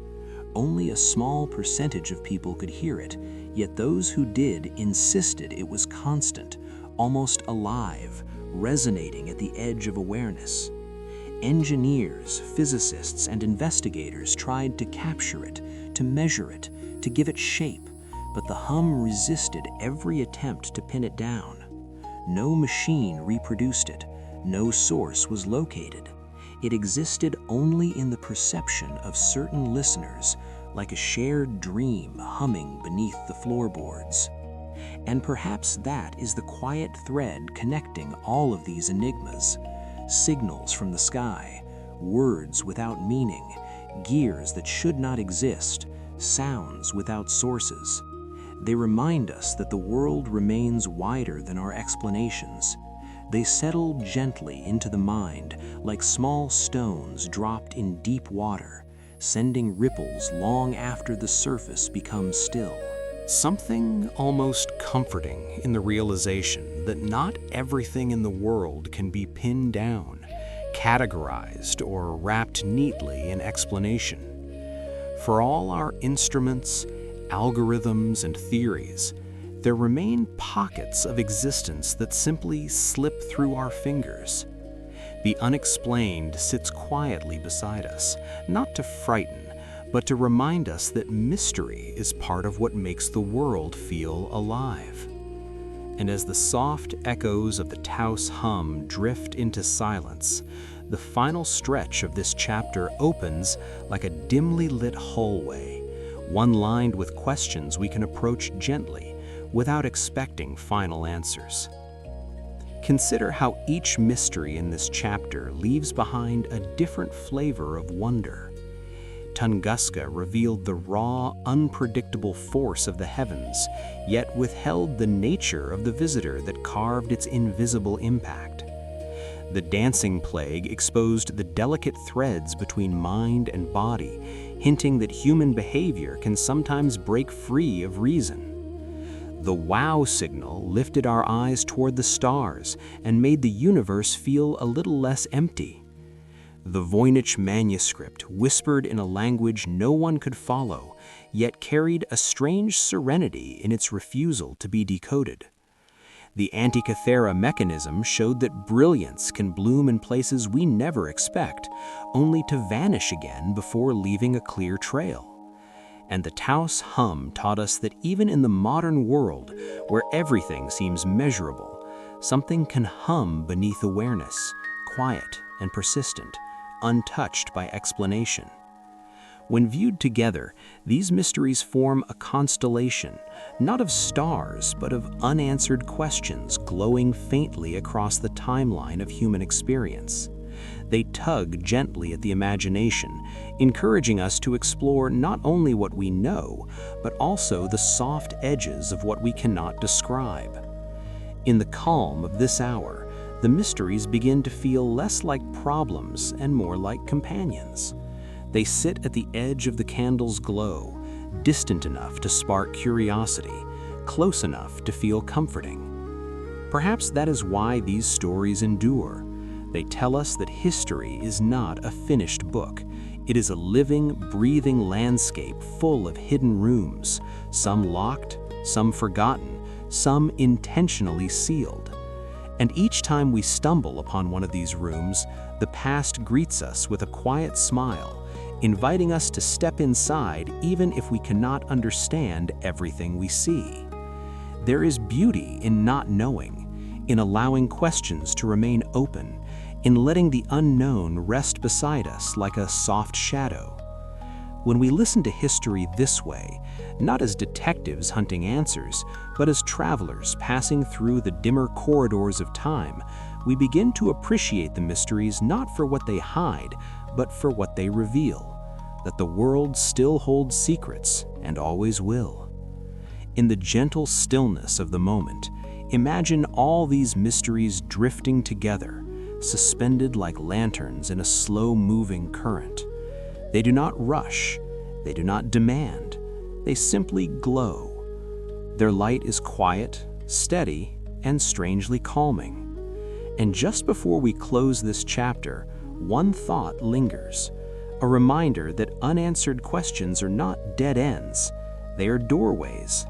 Only a small percentage of people could hear it, yet those who did insisted it was constant, almost alive, resonating at the edge of awareness. Engineers, physicists, and investigators tried to capture it, to measure it, to give it shape, but the hum resisted every attempt to pin it down. No machine reproduced it, no source was located. It existed only in the perception of certain listeners, like a shared dream humming beneath the floorboards. And perhaps that is the quiet thread connecting all of these enigmas. Signals from the sky, words without meaning, gears that should not exist, sounds without sources. They remind us that the world remains wider than our explanations. They settle gently into the mind like small stones dropped in deep water, sending ripples long after the surface becomes still. Something almost comforting in the realization that not everything in the world can be pinned down, categorized, or wrapped neatly in explanation. For all our instruments, algorithms, and theories, there remain pockets of existence that simply slip through our fingers. The unexplained sits quietly beside us, not to frighten, but but to remind us that mystery is part of what makes the world feel alive. And as the soft echoes of the Taos hum drift into silence, the final stretch of this chapter opens like a dimly lit hallway, one lined with questions we can approach gently without expecting final answers. Consider how each mystery in this chapter leaves behind a different flavor of wonder. Tunguska revealed the raw, unpredictable force of the heavens, yet withheld the nature of the visitor that carved its invisible impact. The dancing plague exposed the delicate threads between mind and body, hinting that human behavior can sometimes break free of reason. The wow signal lifted our eyes toward the stars and made the universe feel a little less empty. The Voynich manuscript whispered in a language no one could follow, yet carried a strange serenity in its refusal to be decoded. The Antikythera mechanism showed that brilliance can bloom in places we never expect, only to vanish again before leaving a clear trail. And the Taos hum taught us that even in the modern world, where everything seems measurable, something can hum beneath awareness, quiet and persistent, untouched by explanation. When viewed together, these mysteries form a constellation, not of stars, but of unanswered questions glowing faintly across the timeline of human experience. They tug gently at the imagination, encouraging us to explore not only what we know, but also the soft edges of what we cannot describe. In the calm of this hour, the mysteries begin to feel less like problems and more like companions. They sit at the edge of the candle's glow, distant enough to spark curiosity, close enough to feel comforting. Perhaps that is why these stories endure. They tell us that history is not a finished book. It is a living, breathing landscape full of hidden rooms, some locked, some forgotten, some intentionally sealed. And each time we stumble upon one of these rooms, the past greets us with a quiet smile, inviting us to step inside even if we cannot understand everything we see. There is beauty in not knowing, in allowing questions to remain open, in letting the unknown rest beside us like a soft shadow. When we listen to history this way, not as detectives hunting answers, but as travelers passing through the dimmer corridors of time, we begin to appreciate the mysteries not for what they hide, but for what they reveal, that the world still holds secrets and always will. In the gentle stillness of the moment, imagine all these mysteries drifting together, suspended like lanterns in a slow-moving current. They do not rush, they do not demand, they simply glow. Their light is quiet, steady, and strangely calming. And just before we close this chapter, one thought lingers, a reminder that unanswered questions are not dead ends, they are doorways.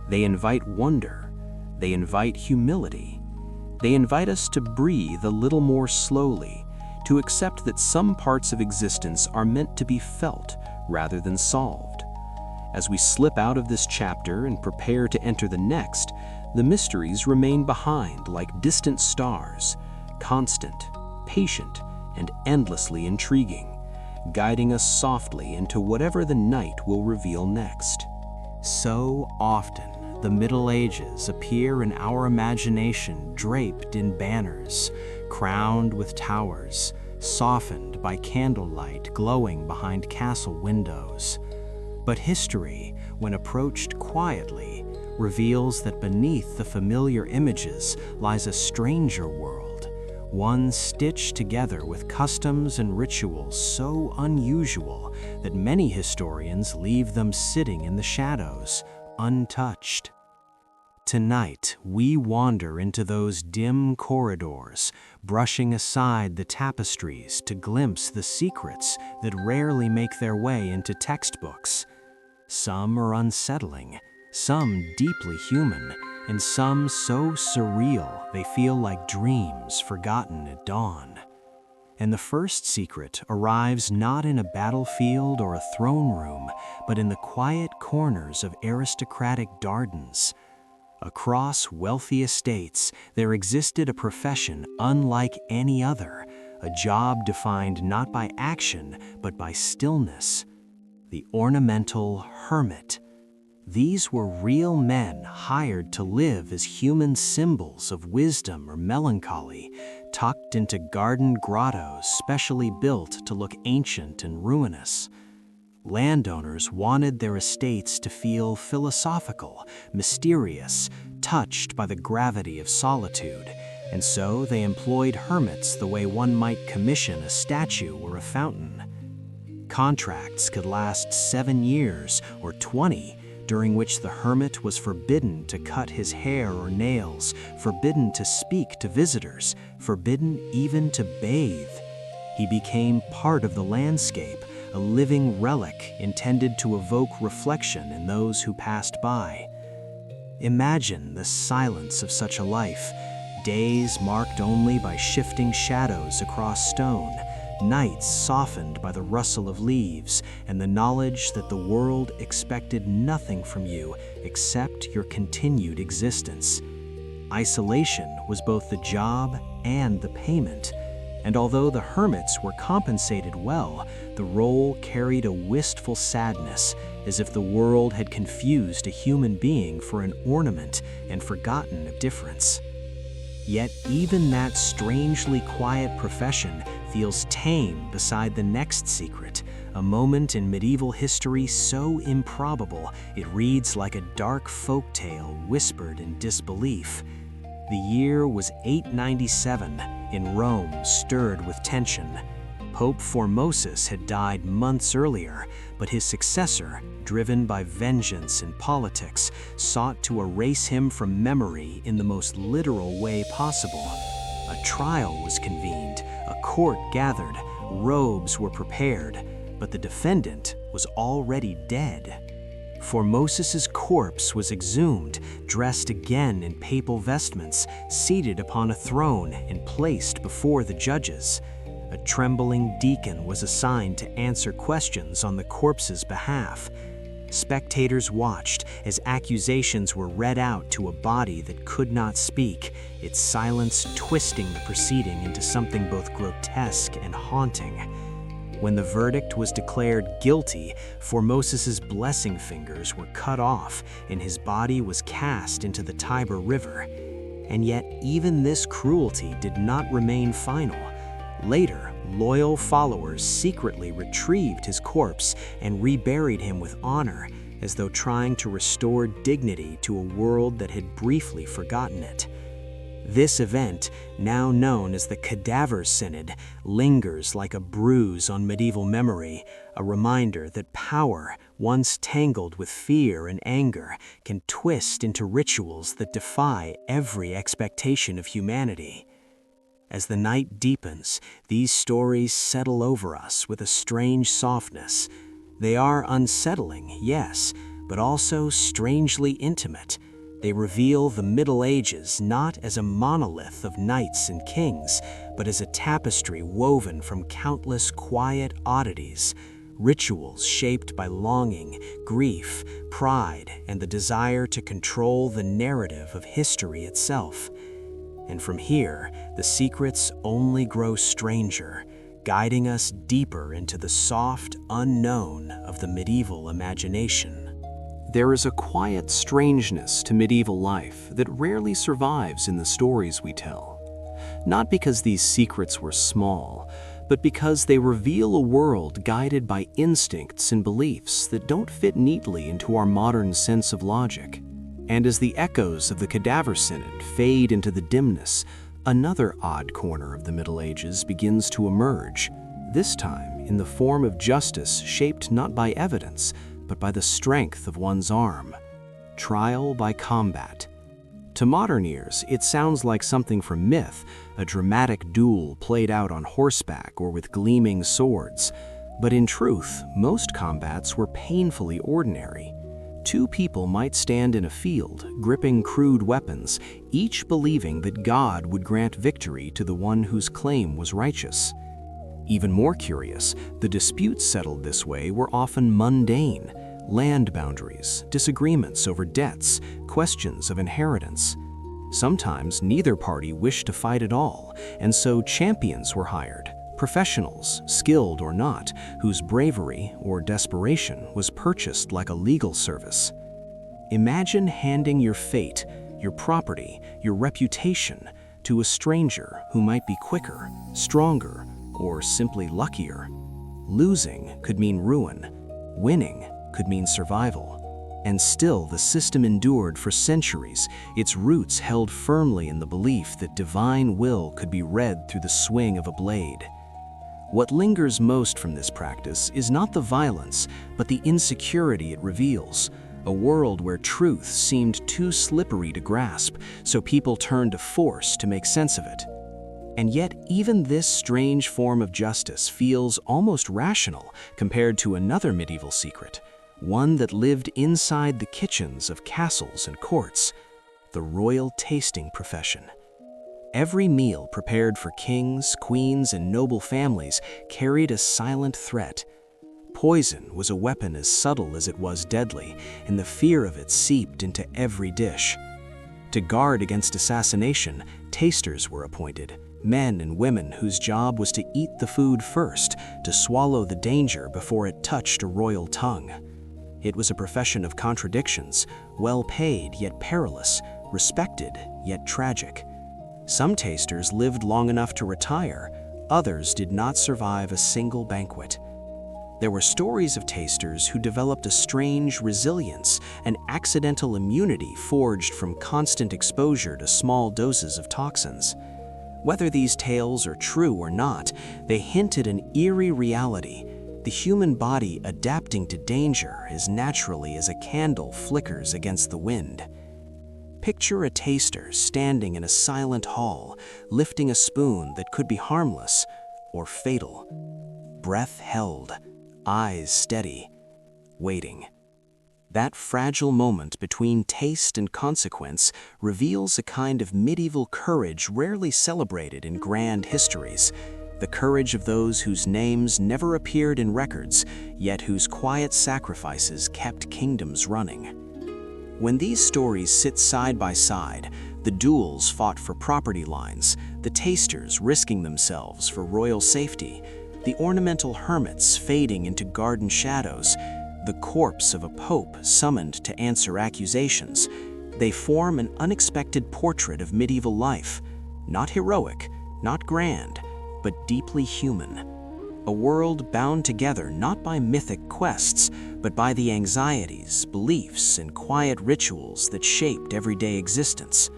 They invite wonder, they invite humility, they invite us to breathe a little more slowly, to accept that some parts of existence are meant to be felt rather than solved. As we slip out of this chapter and prepare to enter the next, the mysteries remain behind like distant stars, constant, patient, and endlessly intriguing, guiding us softly into whatever the night will reveal next. So often, the Middle Ages appear in our imagination draped in banners, crowned with towers, softened by candlelight glowing behind castle windows. But history, when approached quietly, reveals that beneath the familiar images lies a stranger world, one stitched together with customs and rituals so unusual that many historians leave them sitting in the shadows, untouched. Tonight, we wander into those dim corridors, brushing aside the tapestries to glimpse the secrets that rarely make their way into textbooks. Some are unsettling, some deeply human, and some so surreal they feel like dreams forgotten at dawn. And the first secret arrives not in a battlefield or a throne room, but in the quiet corners of aristocratic Dardens. Across wealthy estates, there existed a profession unlike any other, a job defined not by action, but by stillness. The ornamental hermit. These were real men hired to live as human symbols of wisdom or melancholy, tucked into garden grottos specially built to look ancient and ruinous. Landowners wanted their estates to feel philosophical, mysterious, touched by the gravity of solitude, and so they employed hermits the way one might commission a statue or a fountain. Contracts could last 7 years or 20, during which the hermit was forbidden to cut his hair or nails, forbidden to speak to visitors, forbidden even to bathe. He became part of the landscape, a living relic intended to evoke reflection in those who passed by. Imagine the silence of such a life, days marked only by shifting shadows across stone, nights softened by the rustle of leaves, and the knowledge that the world expected nothing from you except your continued existence. Isolation was both the job and the payment. And although the hermits were compensated well, the role carried a wistful sadness, as if the world had confused a human being for an ornament and forgotten a difference. Yet even that strangely quiet profession feels tame beside the next secret, a moment in medieval history so improbable it reads like a dark folktale whispered in disbelief. The year was 897, in Rome stirred with tension. Pope Formosus had died months earlier, but his successor, driven by vengeance and politics, sought to erase him from memory in the most literal way possible. A trial was convened, a court gathered, robes were prepared, but the defendant was already dead. Formosus's corpse was exhumed, dressed again in papal vestments, seated upon a throne and placed before the judges. A trembling deacon was assigned to answer questions on the corpse's behalf. Spectators watched as accusations were read out to a body that could not speak, its silence twisting the proceeding into something both grotesque and haunting. When the verdict was declared guilty, Formosus's blessing fingers were cut off and his body was cast into the Tiber River. And yet even this cruelty did not remain final. Later, loyal followers secretly retrieved his corpse and reburied him with honor, as though trying to restore dignity to a world that had briefly forgotten it. This event, now known as the Cadaver Synod, lingers like a bruise on medieval memory, a reminder that power, once tangled with fear and anger, can twist into rituals that defy every expectation of humanity. As the night deepens, these stories settle over us with a strange softness. They are unsettling, yes, but also strangely intimate. They reveal the Middle Ages not as a monolith of knights and kings, but as a tapestry woven from countless quiet oddities, rituals shaped by longing, grief, pride, and the desire to control the narrative of history itself. And from here, the secrets only grow stranger, guiding us deeper into the soft unknown of the medieval imagination. There is a quiet strangeness to medieval life that rarely survives in the stories we tell. Not because these secrets were small, but because they reveal a world guided by instincts and beliefs that don't fit neatly into our modern sense of logic. And as the echoes of the Cadaver Synod fade into the dimness, another odd corner of the Middle Ages begins to emerge, this time in the form of justice shaped not by evidence, but by the strength of one's arm. Trial by combat. To modern ears, it sounds like something from myth, a dramatic duel played out on horseback or with gleaming swords. But in truth, most combats were painfully ordinary. Two people might stand in a field, gripping crude weapons, each believing that God would grant victory to the one whose claim was righteous. Even more curious, the disputes settled this way were often mundane: land boundaries, disagreements over debts, questions of inheritance. Sometimes neither party wished to fight at all, and so champions were hired, professionals, skilled or not, whose bravery or desperation was purchased like a legal service. Imagine handing your fate, your property, your reputation to a stranger who might be quicker, stronger, or simply luckier. Losing could mean ruin. Winning could mean survival. And still the system endured for centuries, its roots held firmly in the belief that divine will could be read through the swing of a blade. What lingers most from this practice is not the violence, but the insecurity it reveals. A world where truth seemed too slippery to grasp, so people turned to force to make sense of it. And yet, even this strange form of justice feels almost rational compared to another medieval secret, one that lived inside the kitchens of castles and courts: the royal tasting profession. Every meal prepared for kings, queens, and noble families carried a silent threat. Poison was a weapon as subtle as it was deadly, and the fear of it seeped into every dish. To guard against assassination, tasters were appointed, men and women whose job was to eat the food first, to swallow the danger before it touched a royal tongue. It was a profession of contradictions, well-paid yet perilous, respected yet tragic. Some tasters lived long enough to retire, others did not survive a single banquet. There were stories of tasters who developed a strange resilience, an accidental immunity forged from constant exposure to small doses of toxins. Whether these tales are true or not, they hint at an eerie reality: the human body adapting to danger as naturally as a candle flickers against the wind. Picture a taster standing in a silent hall, lifting a spoon that could be harmless or fatal. Breath held, eyes steady, waiting. That fragile moment between taste and consequence reveals a kind of medieval courage rarely celebrated in grand histories. The courage of those whose names never appeared in records, yet whose quiet sacrifices kept kingdoms running. When these stories sit side by side, the duels fought for property lines, the tasters risking themselves for royal safety, the ornamental hermits fading into garden shadows, the corpse of a pope summoned to answer accusations, they form an unexpected portrait of medieval life, not heroic, not grand, but deeply human. A world bound together not by mythic quests, but by the anxieties, beliefs, and quiet rituals that shaped everyday existence.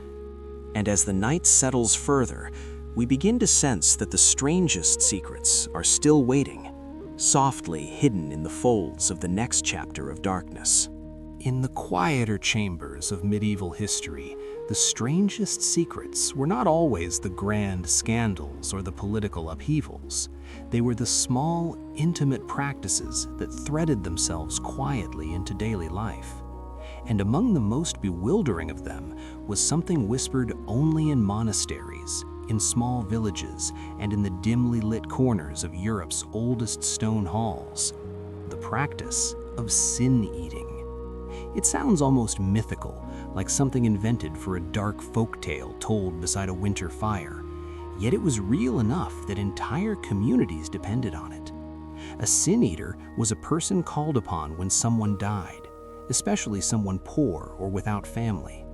And as the night settles further, we begin to sense that the strangest secrets are still waiting, softly hidden in the folds of the next chapter of darkness. In the quieter chambers of medieval history, the strangest secrets were not always the grand scandals or the political upheavals. They were the small, intimate practices that threaded themselves quietly into daily life. And among the most bewildering of them was something whispered only in monasteries, in small villages, and in the dimly lit corners of Europe's oldest stone halls: the practice of sin-eating. It sounds almost mythical, like something invented for a dark folktale told beside a winter fire. Yet it was real enough that entire communities depended on it. A sin-eater was a person called upon when someone died, especially someone poor or without family.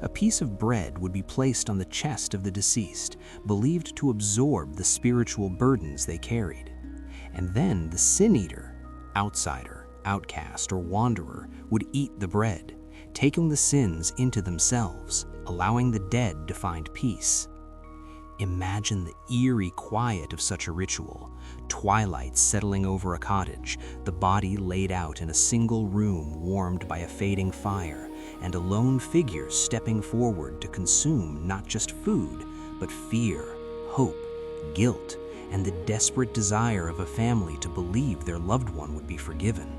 A piece of bread would be placed on the chest of the deceased, believed to absorb the spiritual burdens they carried. And then the sin-eater, outsider, outcast, or wanderer, would eat the bread, taking the sins into themselves, allowing the dead to find peace. Imagine the eerie quiet of such a ritual: twilight settling over a cottage, the body laid out in a single room warmed by a fading fire, and a lone figure stepping forward to consume not just food, but fear, hope, guilt, and the desperate desire of a family to believe their loved one would be forgiven.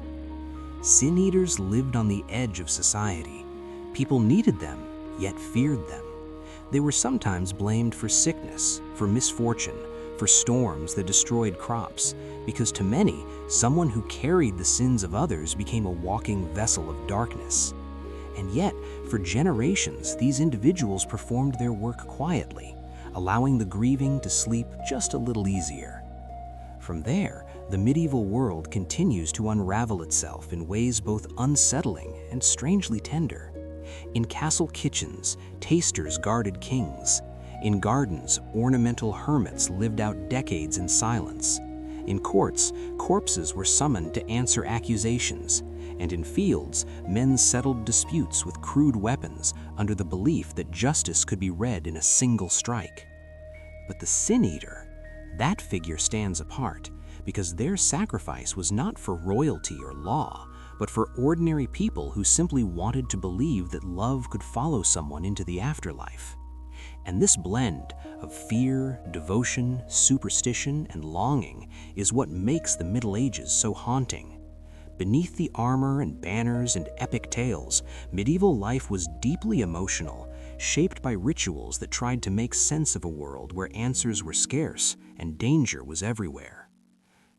Sin-eaters lived on the edge of society. People needed them, yet feared them. They were sometimes blamed for sickness, for misfortune, for storms that destroyed crops, because to many, someone who carried the sins of others became a walking vessel of darkness. And yet, for generations, these individuals performed their work quietly, allowing the grieving to sleep just a little easier. From there, the medieval world continues to unravel itself in ways both unsettling and strangely tender. In castle kitchens, tasters guarded kings. In gardens, ornamental hermits lived out decades in silence. In courts, corpses were summoned to answer accusations. And in fields, men settled disputes with crude weapons under the belief that justice could be read in a single strike. But the Sin Eater, that figure stands apart, because their sacrifice was not for royalty or law, but for ordinary people who simply wanted to believe that love could follow someone into the afterlife. And this blend of fear, devotion, superstition, and longing is what makes the Middle Ages so haunting. Beneath the armor and banners and epic tales, medieval life was deeply emotional, shaped by rituals that tried to make sense of a world where answers were scarce and danger was everywhere.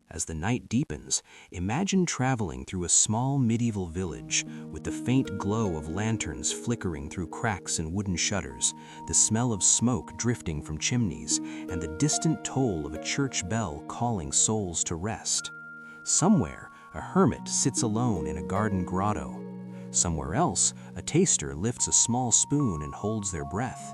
As the night deepens, imagine traveling through a small medieval village with the faint glow of lanterns flickering through cracks in wooden shutters, the smell of smoke drifting from chimneys, and the distant toll of a church bell calling souls to rest. Somewhere, a hermit sits alone in a garden grotto. Somewhere else, a taster lifts a small spoon and holds their breath.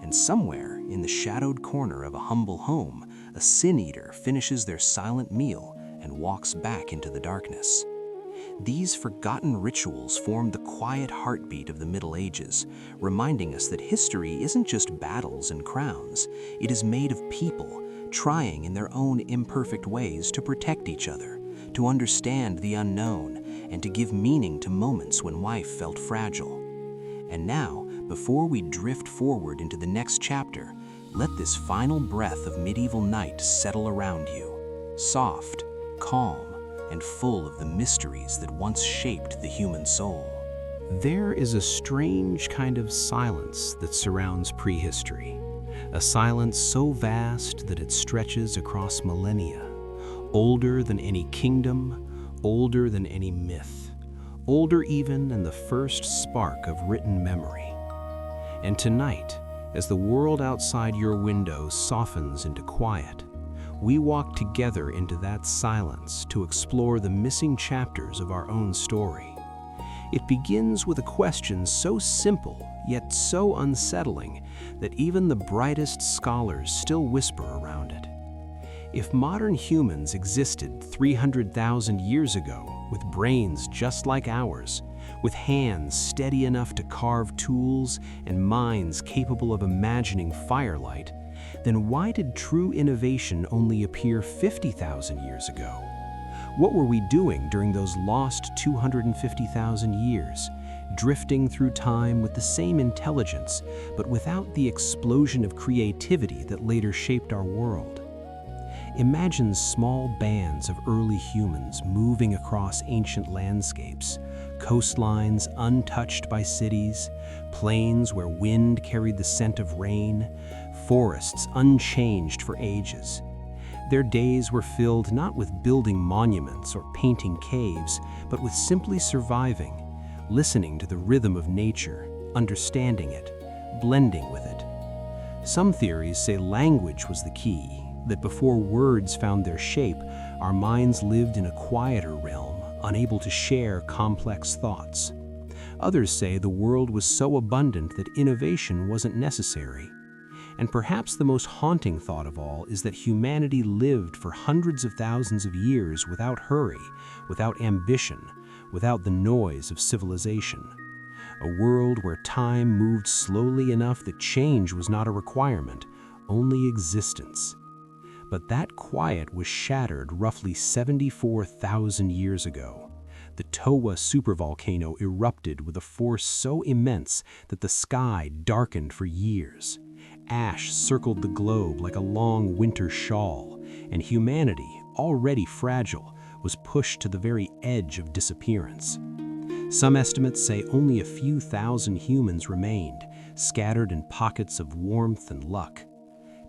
And somewhere, in the shadowed corner of a humble home, a sin eater finishes their silent meal and walks back into the darkness. These forgotten rituals form the quiet heartbeat of the Middle Ages, reminding us that history isn't just battles and crowns. It is made of people, trying in their own imperfect ways to protect each other, to understand the unknown, and to give meaning to moments when life felt fragile. And now, before we drift forward into the next chapter, let this final breath of medieval night settle around you, soft, calm, and full of the mysteries that once shaped the human soul. There is a strange kind of silence that surrounds prehistory, a silence so vast that it stretches across millennia, older than any kingdom, older than any myth, older even than the first spark of written memory. And tonight, as the world outside your window softens into quiet, we walk together into that silence to explore the missing chapters of our own story. It begins with a question so simple, yet so unsettling, that even the brightest scholars still whisper around it. If modern humans existed 300,000 years ago, with brains just like ours, with hands steady enough to carve tools and minds capable of imagining firelight, then why did true innovation only appear 50,000 years ago? What were we doing during those lost 250,000 years, drifting through time with the same intelligence, but without the explosion of creativity that later shaped our world? Imagine small bands of early humans moving across ancient landscapes, coastlines untouched by cities, plains where wind carried the scent of rain, forests unchanged for ages. Their days were filled not with building monuments or painting caves, but with simply surviving, listening to the rhythm of nature, understanding it, blending with it. Some theories say language was the key, that before words found their shape, our minds lived in a quieter realm, unable to share complex thoughts. Others say the world was so abundant that innovation wasn't necessary. And perhaps the most haunting thought of all is that humanity lived for hundreds of thousands of years without hurry, without ambition, without the noise of civilization. A world where time moved slowly enough that change was not a requirement, only existence. But that quiet was shattered roughly 74,000 years ago. The Towa supervolcano erupted with a force so immense that the sky darkened for years. Ash circled the globe like a long winter shawl, and humanity, already fragile, was pushed to the very edge of disappearance. Some estimates say only a few thousand humans remained, scattered in pockets of warmth and luck.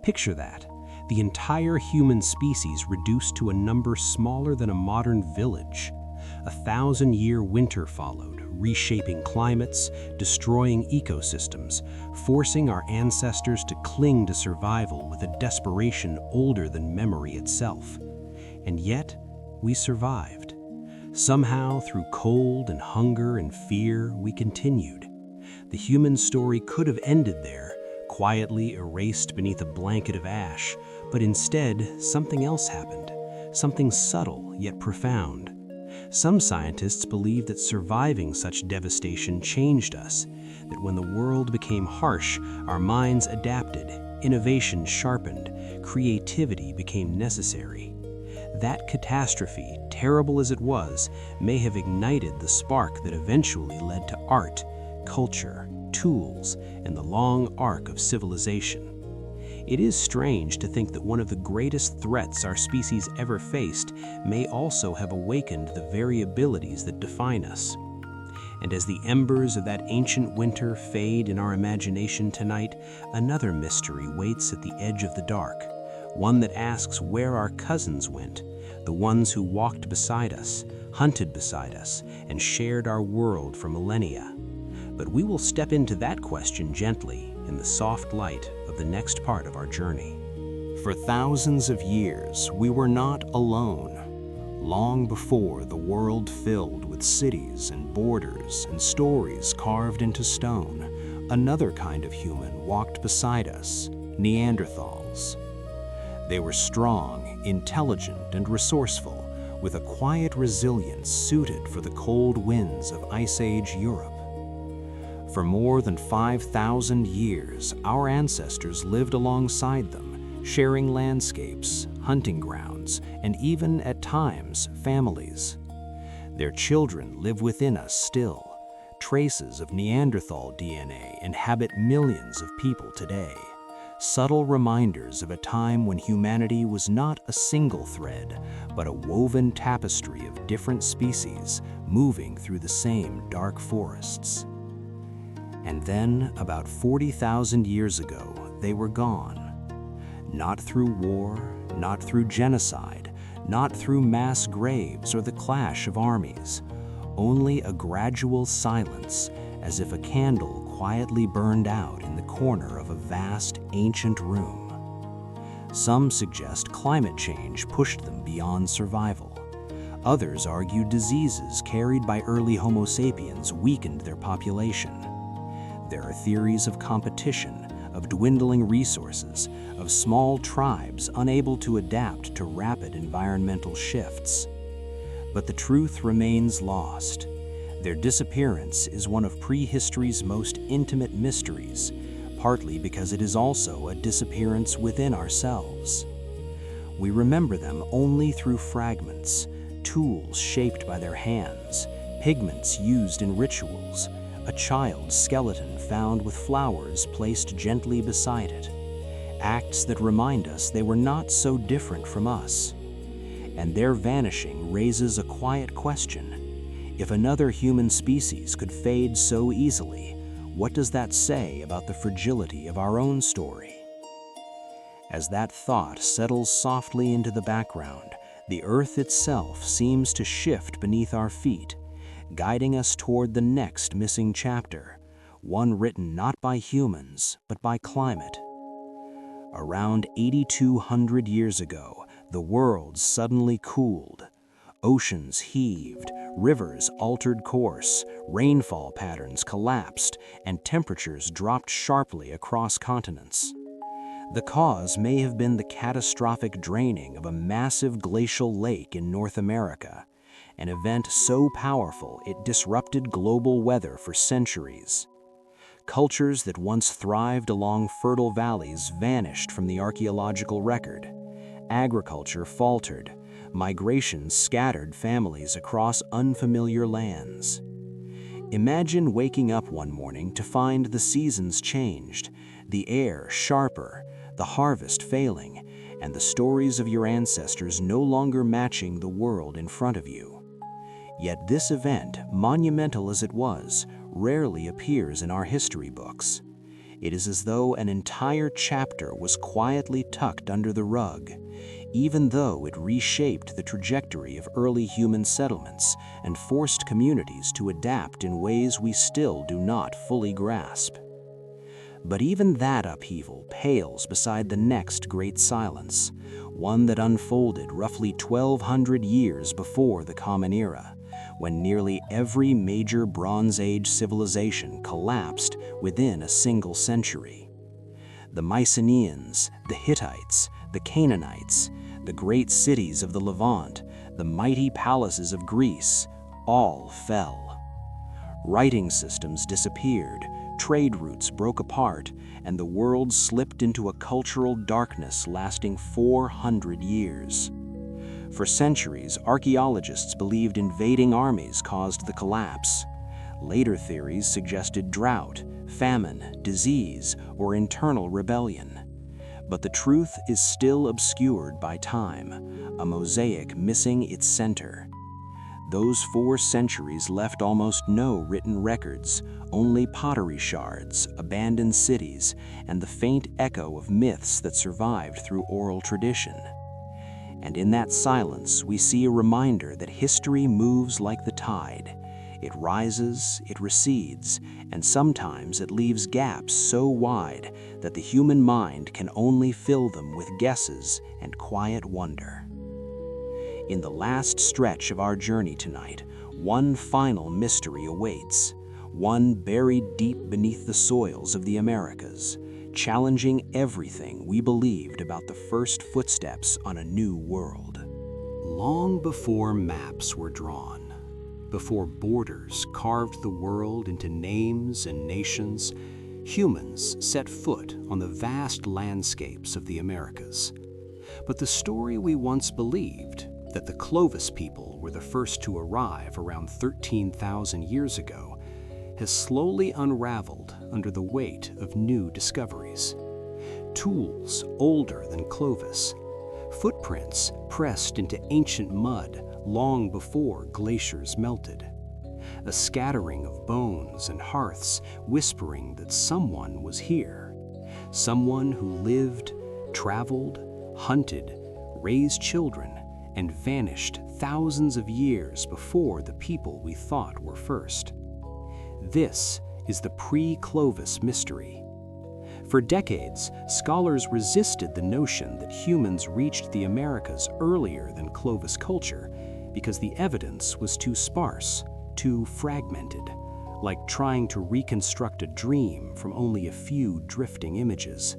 Picture that. the entire human species reduced to a number smaller than a modern village. 1,000-year winter followed, reshaping climates, destroying ecosystems, forcing our ancestors to cling to survival with a desperation older than memory itself. And yet, we survived. Somehow, through cold and hunger and fear, we continued. The human story could have ended there, quietly erased beneath a blanket of ash, but instead, something else happened, something subtle yet profound. Some scientists believe that surviving such devastation changed us, that when the world became harsh, our minds adapted, innovation sharpened, creativity became necessary. That catastrophe, terrible as it was, may have ignited the spark that eventually led to art, culture, tools, and the long arc of civilization. It is strange to think that one of the greatest threats our species ever faced may also have awakened the very abilities that define us. And as the embers of that ancient winter fade in our imagination tonight, another mystery waits at the edge of the dark, one that asks where our cousins went, the ones who walked beside us, hunted beside us, and shared our world for millennia. But we will step into that question gently in the soft light of the next part of our journey. For thousands of years, we were not alone. Long before the world filled with cities and borders and stories carved into stone, another kind of human walked beside us, Neanderthals. They were strong, intelligent, and resourceful, with a quiet resilience suited for the cold winds of Ice Age Europe. For more than 5,000 years, our ancestors lived alongside them, sharing landscapes, hunting grounds, and even, at times, families. Their children live within us still. Traces of Neanderthal DNA inhabit millions of people today. Subtle reminders of a time when humanity was not a single thread, but a woven tapestry of different species moving through the same dark forests. And then, about 40,000 years ago, they were gone. Not through war, not through genocide, not through mass graves or the clash of armies. Only a gradual silence, as if a candle quietly burned out in the corner of a vast, ancient room. Some suggest climate change pushed them beyond survival. Others argue diseases carried by early Homo sapiens weakened their population. There are theories of competition, of dwindling resources, of small tribes unable to adapt to rapid environmental shifts. But the truth remains lost. Their disappearance is one of prehistory's most intimate mysteries, partly because it is also a disappearance within ourselves. We remember them only through fragments, tools shaped by their hands, pigments used in rituals, a child's skeleton found with flowers placed gently beside it, acts that remind us they were not so different from us. And their vanishing raises a quiet question. If another human species could fade so easily, what does that say about the fragility of our own story? As that thought settles softly into the background, the earth itself seems to shift beneath our feet, guiding us toward the next missing chapter, one written not by humans, but by climate. Around 8,200 years ago, the world suddenly cooled. Oceans heaved, rivers altered course, rainfall patterns collapsed, and temperatures dropped sharply across continents. The cause may have been the catastrophic draining of a massive glacial lake in North America, an event so powerful it disrupted global weather for centuries. Cultures that once thrived along fertile valleys vanished from the archaeological record. Agriculture faltered. Migrations scattered families across unfamiliar lands. Imagine waking up one morning to find the seasons changed, the air sharper, the harvest failing, and the stories of your ancestors no longer matching the world in front of you. Yet this event, monumental as it was, rarely appears in our history books. It is as though an entire chapter was quietly tucked under the rug, even though it reshaped the trajectory of early human settlements and forced communities to adapt in ways we still do not fully grasp. But even that upheaval pales beside the next great silence, one that unfolded roughly 1,200 years before the Common Era, when nearly every major Bronze Age civilization collapsed within a single century. The Mycenaeans, the Hittites, the Canaanites, the great cities of the Levant, the mighty palaces of Greece, all fell. Writing systems disappeared, trade routes broke apart, and the world slipped into a cultural darkness lasting 400 years. For centuries, archaeologists believed invading armies caused the collapse. Later theories suggested drought, famine, disease, or internal rebellion. But the truth is still obscured by time, a mosaic missing its center. Those 4 centuries left almost no written records, only pottery shards, abandoned cities, and the faint echo of myths that survived through oral tradition. And in that silence, we see a reminder that history moves like the tide. It rises, it recedes, and sometimes it leaves gaps so wide that the human mind can only fill them with guesses and quiet wonder. In the last stretch of our journey tonight, one final mystery awaits, one buried deep beneath the soils of the Americas, challenging everything we believed about the first footsteps on a new world. Long before maps were drawn, before borders carved the world into names and nations, humans set foot on the vast landscapes of the Americas. But the story we once believed, that the Clovis people were the first to arrive around 13,000 years ago, has slowly unraveled under the weight of new discoveries. Tools older than Clovis, footprints pressed into ancient mud long before glaciers melted, a scattering of bones and hearths whispering that someone was here, someone who lived, traveled, hunted, raised children, and vanished thousands of years before the people we thought were first. This is the pre-Clovis mystery. For decades, scholars resisted the notion that humans reached the Americas earlier than Clovis culture because the evidence was too sparse, too fragmented, like trying to reconstruct a dream from only a few drifting images.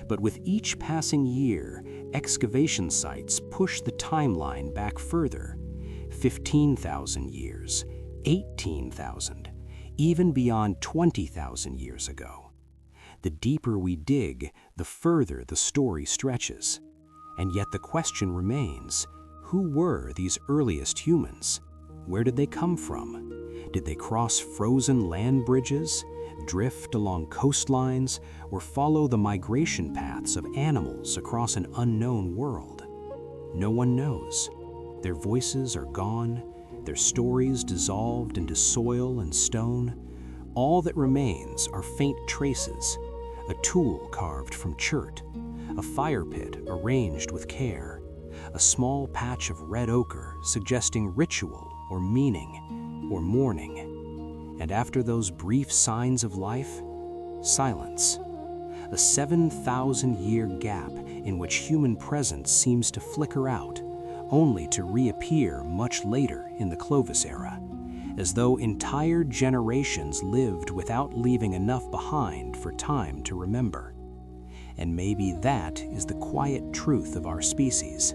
But with each passing year, excavation sites push the timeline back further, 15,000 years, 18,000, even beyond 20,000 years ago. The deeper we dig, the further the story stretches. And yet the question remains, who were these earliest humans? Where did they come from? Did they cross frozen land bridges, drift along coastlines, or follow the migration paths of animals across an unknown world? No one knows. Their voices are gone, their stories dissolved into soil and stone. All that remains are faint traces, a tool carved from chert, a fire pit arranged with care, a small patch of red ochre suggesting ritual or meaning or mourning. And after those brief signs of life, silence. A 7,000-year gap in which human presence seems to flicker out, only to reappear much later in the Clovis era, as though entire generations lived without leaving enough behind for time to remember. And maybe that is the quiet truth of our species,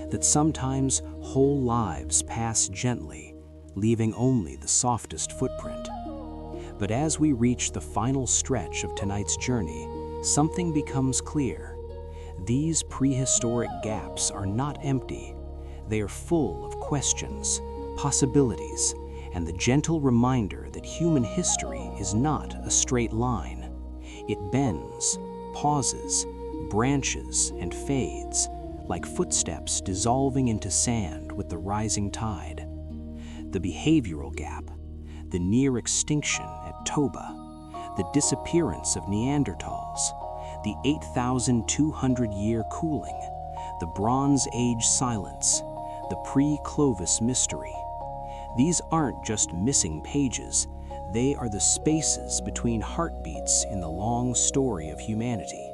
that sometimes whole lives pass gently, leaving only the softest footprint. But as we reach the final stretch of tonight's journey, something becomes clear. These prehistoric gaps are not empty. They are full of questions, possibilities, and the gentle reminder that human history is not a straight line. It bends, pauses, branches, and fades, like footsteps dissolving into sand with the rising tide. The behavioral gap, the near extinction at Toba, the disappearance of Neanderthals, the 8,200-year cooling, the Bronze Age silence, the pre-Clovis mystery. These aren't just missing pages, they are the spaces between heartbeats in the long story of humanity.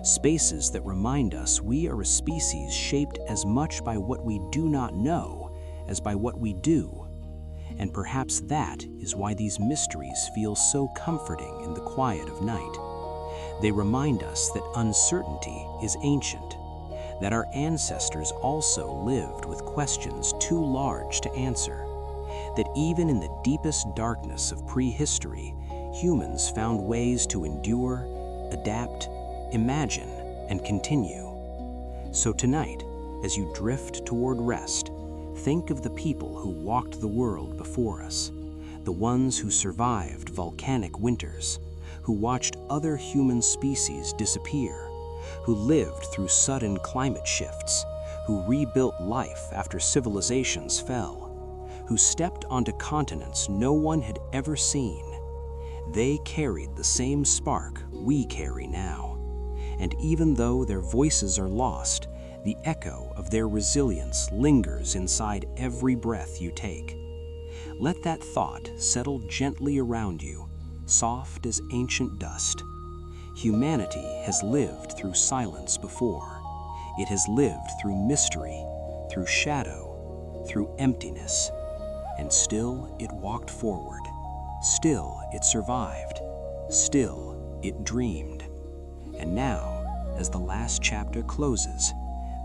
Spaces that remind us we are a species shaped as much by what we do not know as by what we do. And perhaps that is why these mysteries feel so comforting in the quiet of night. They remind us that uncertainty is ancient, that our ancestors also lived with questions too large to answer, that even in the deepest darkness of prehistory, humans found ways to endure, adapt, imagine, and continue. So tonight, as you drift toward rest, think of the people who walked the world before us, the ones who survived volcanic winters, who watched other human species disappear, who lived through sudden climate shifts, who rebuilt life after civilizations fell, who stepped onto continents no one had ever seen. They carried the same spark we carry now. And even though their voices are lost, the echo of their resilience lingers inside every breath you take. Let that thought settle gently around you, soft as ancient dust. Humanity has lived through silence before. It has lived through mystery, through shadow, through emptiness. And still it walked forward. Still it survived. Still it dreamed. And now, as the last chapter closes,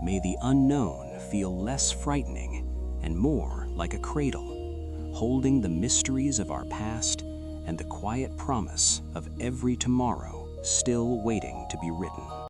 may the unknown feel less frightening and more like a cradle, holding the mysteries of our past and the quiet promise of every tomorrow still waiting to be written.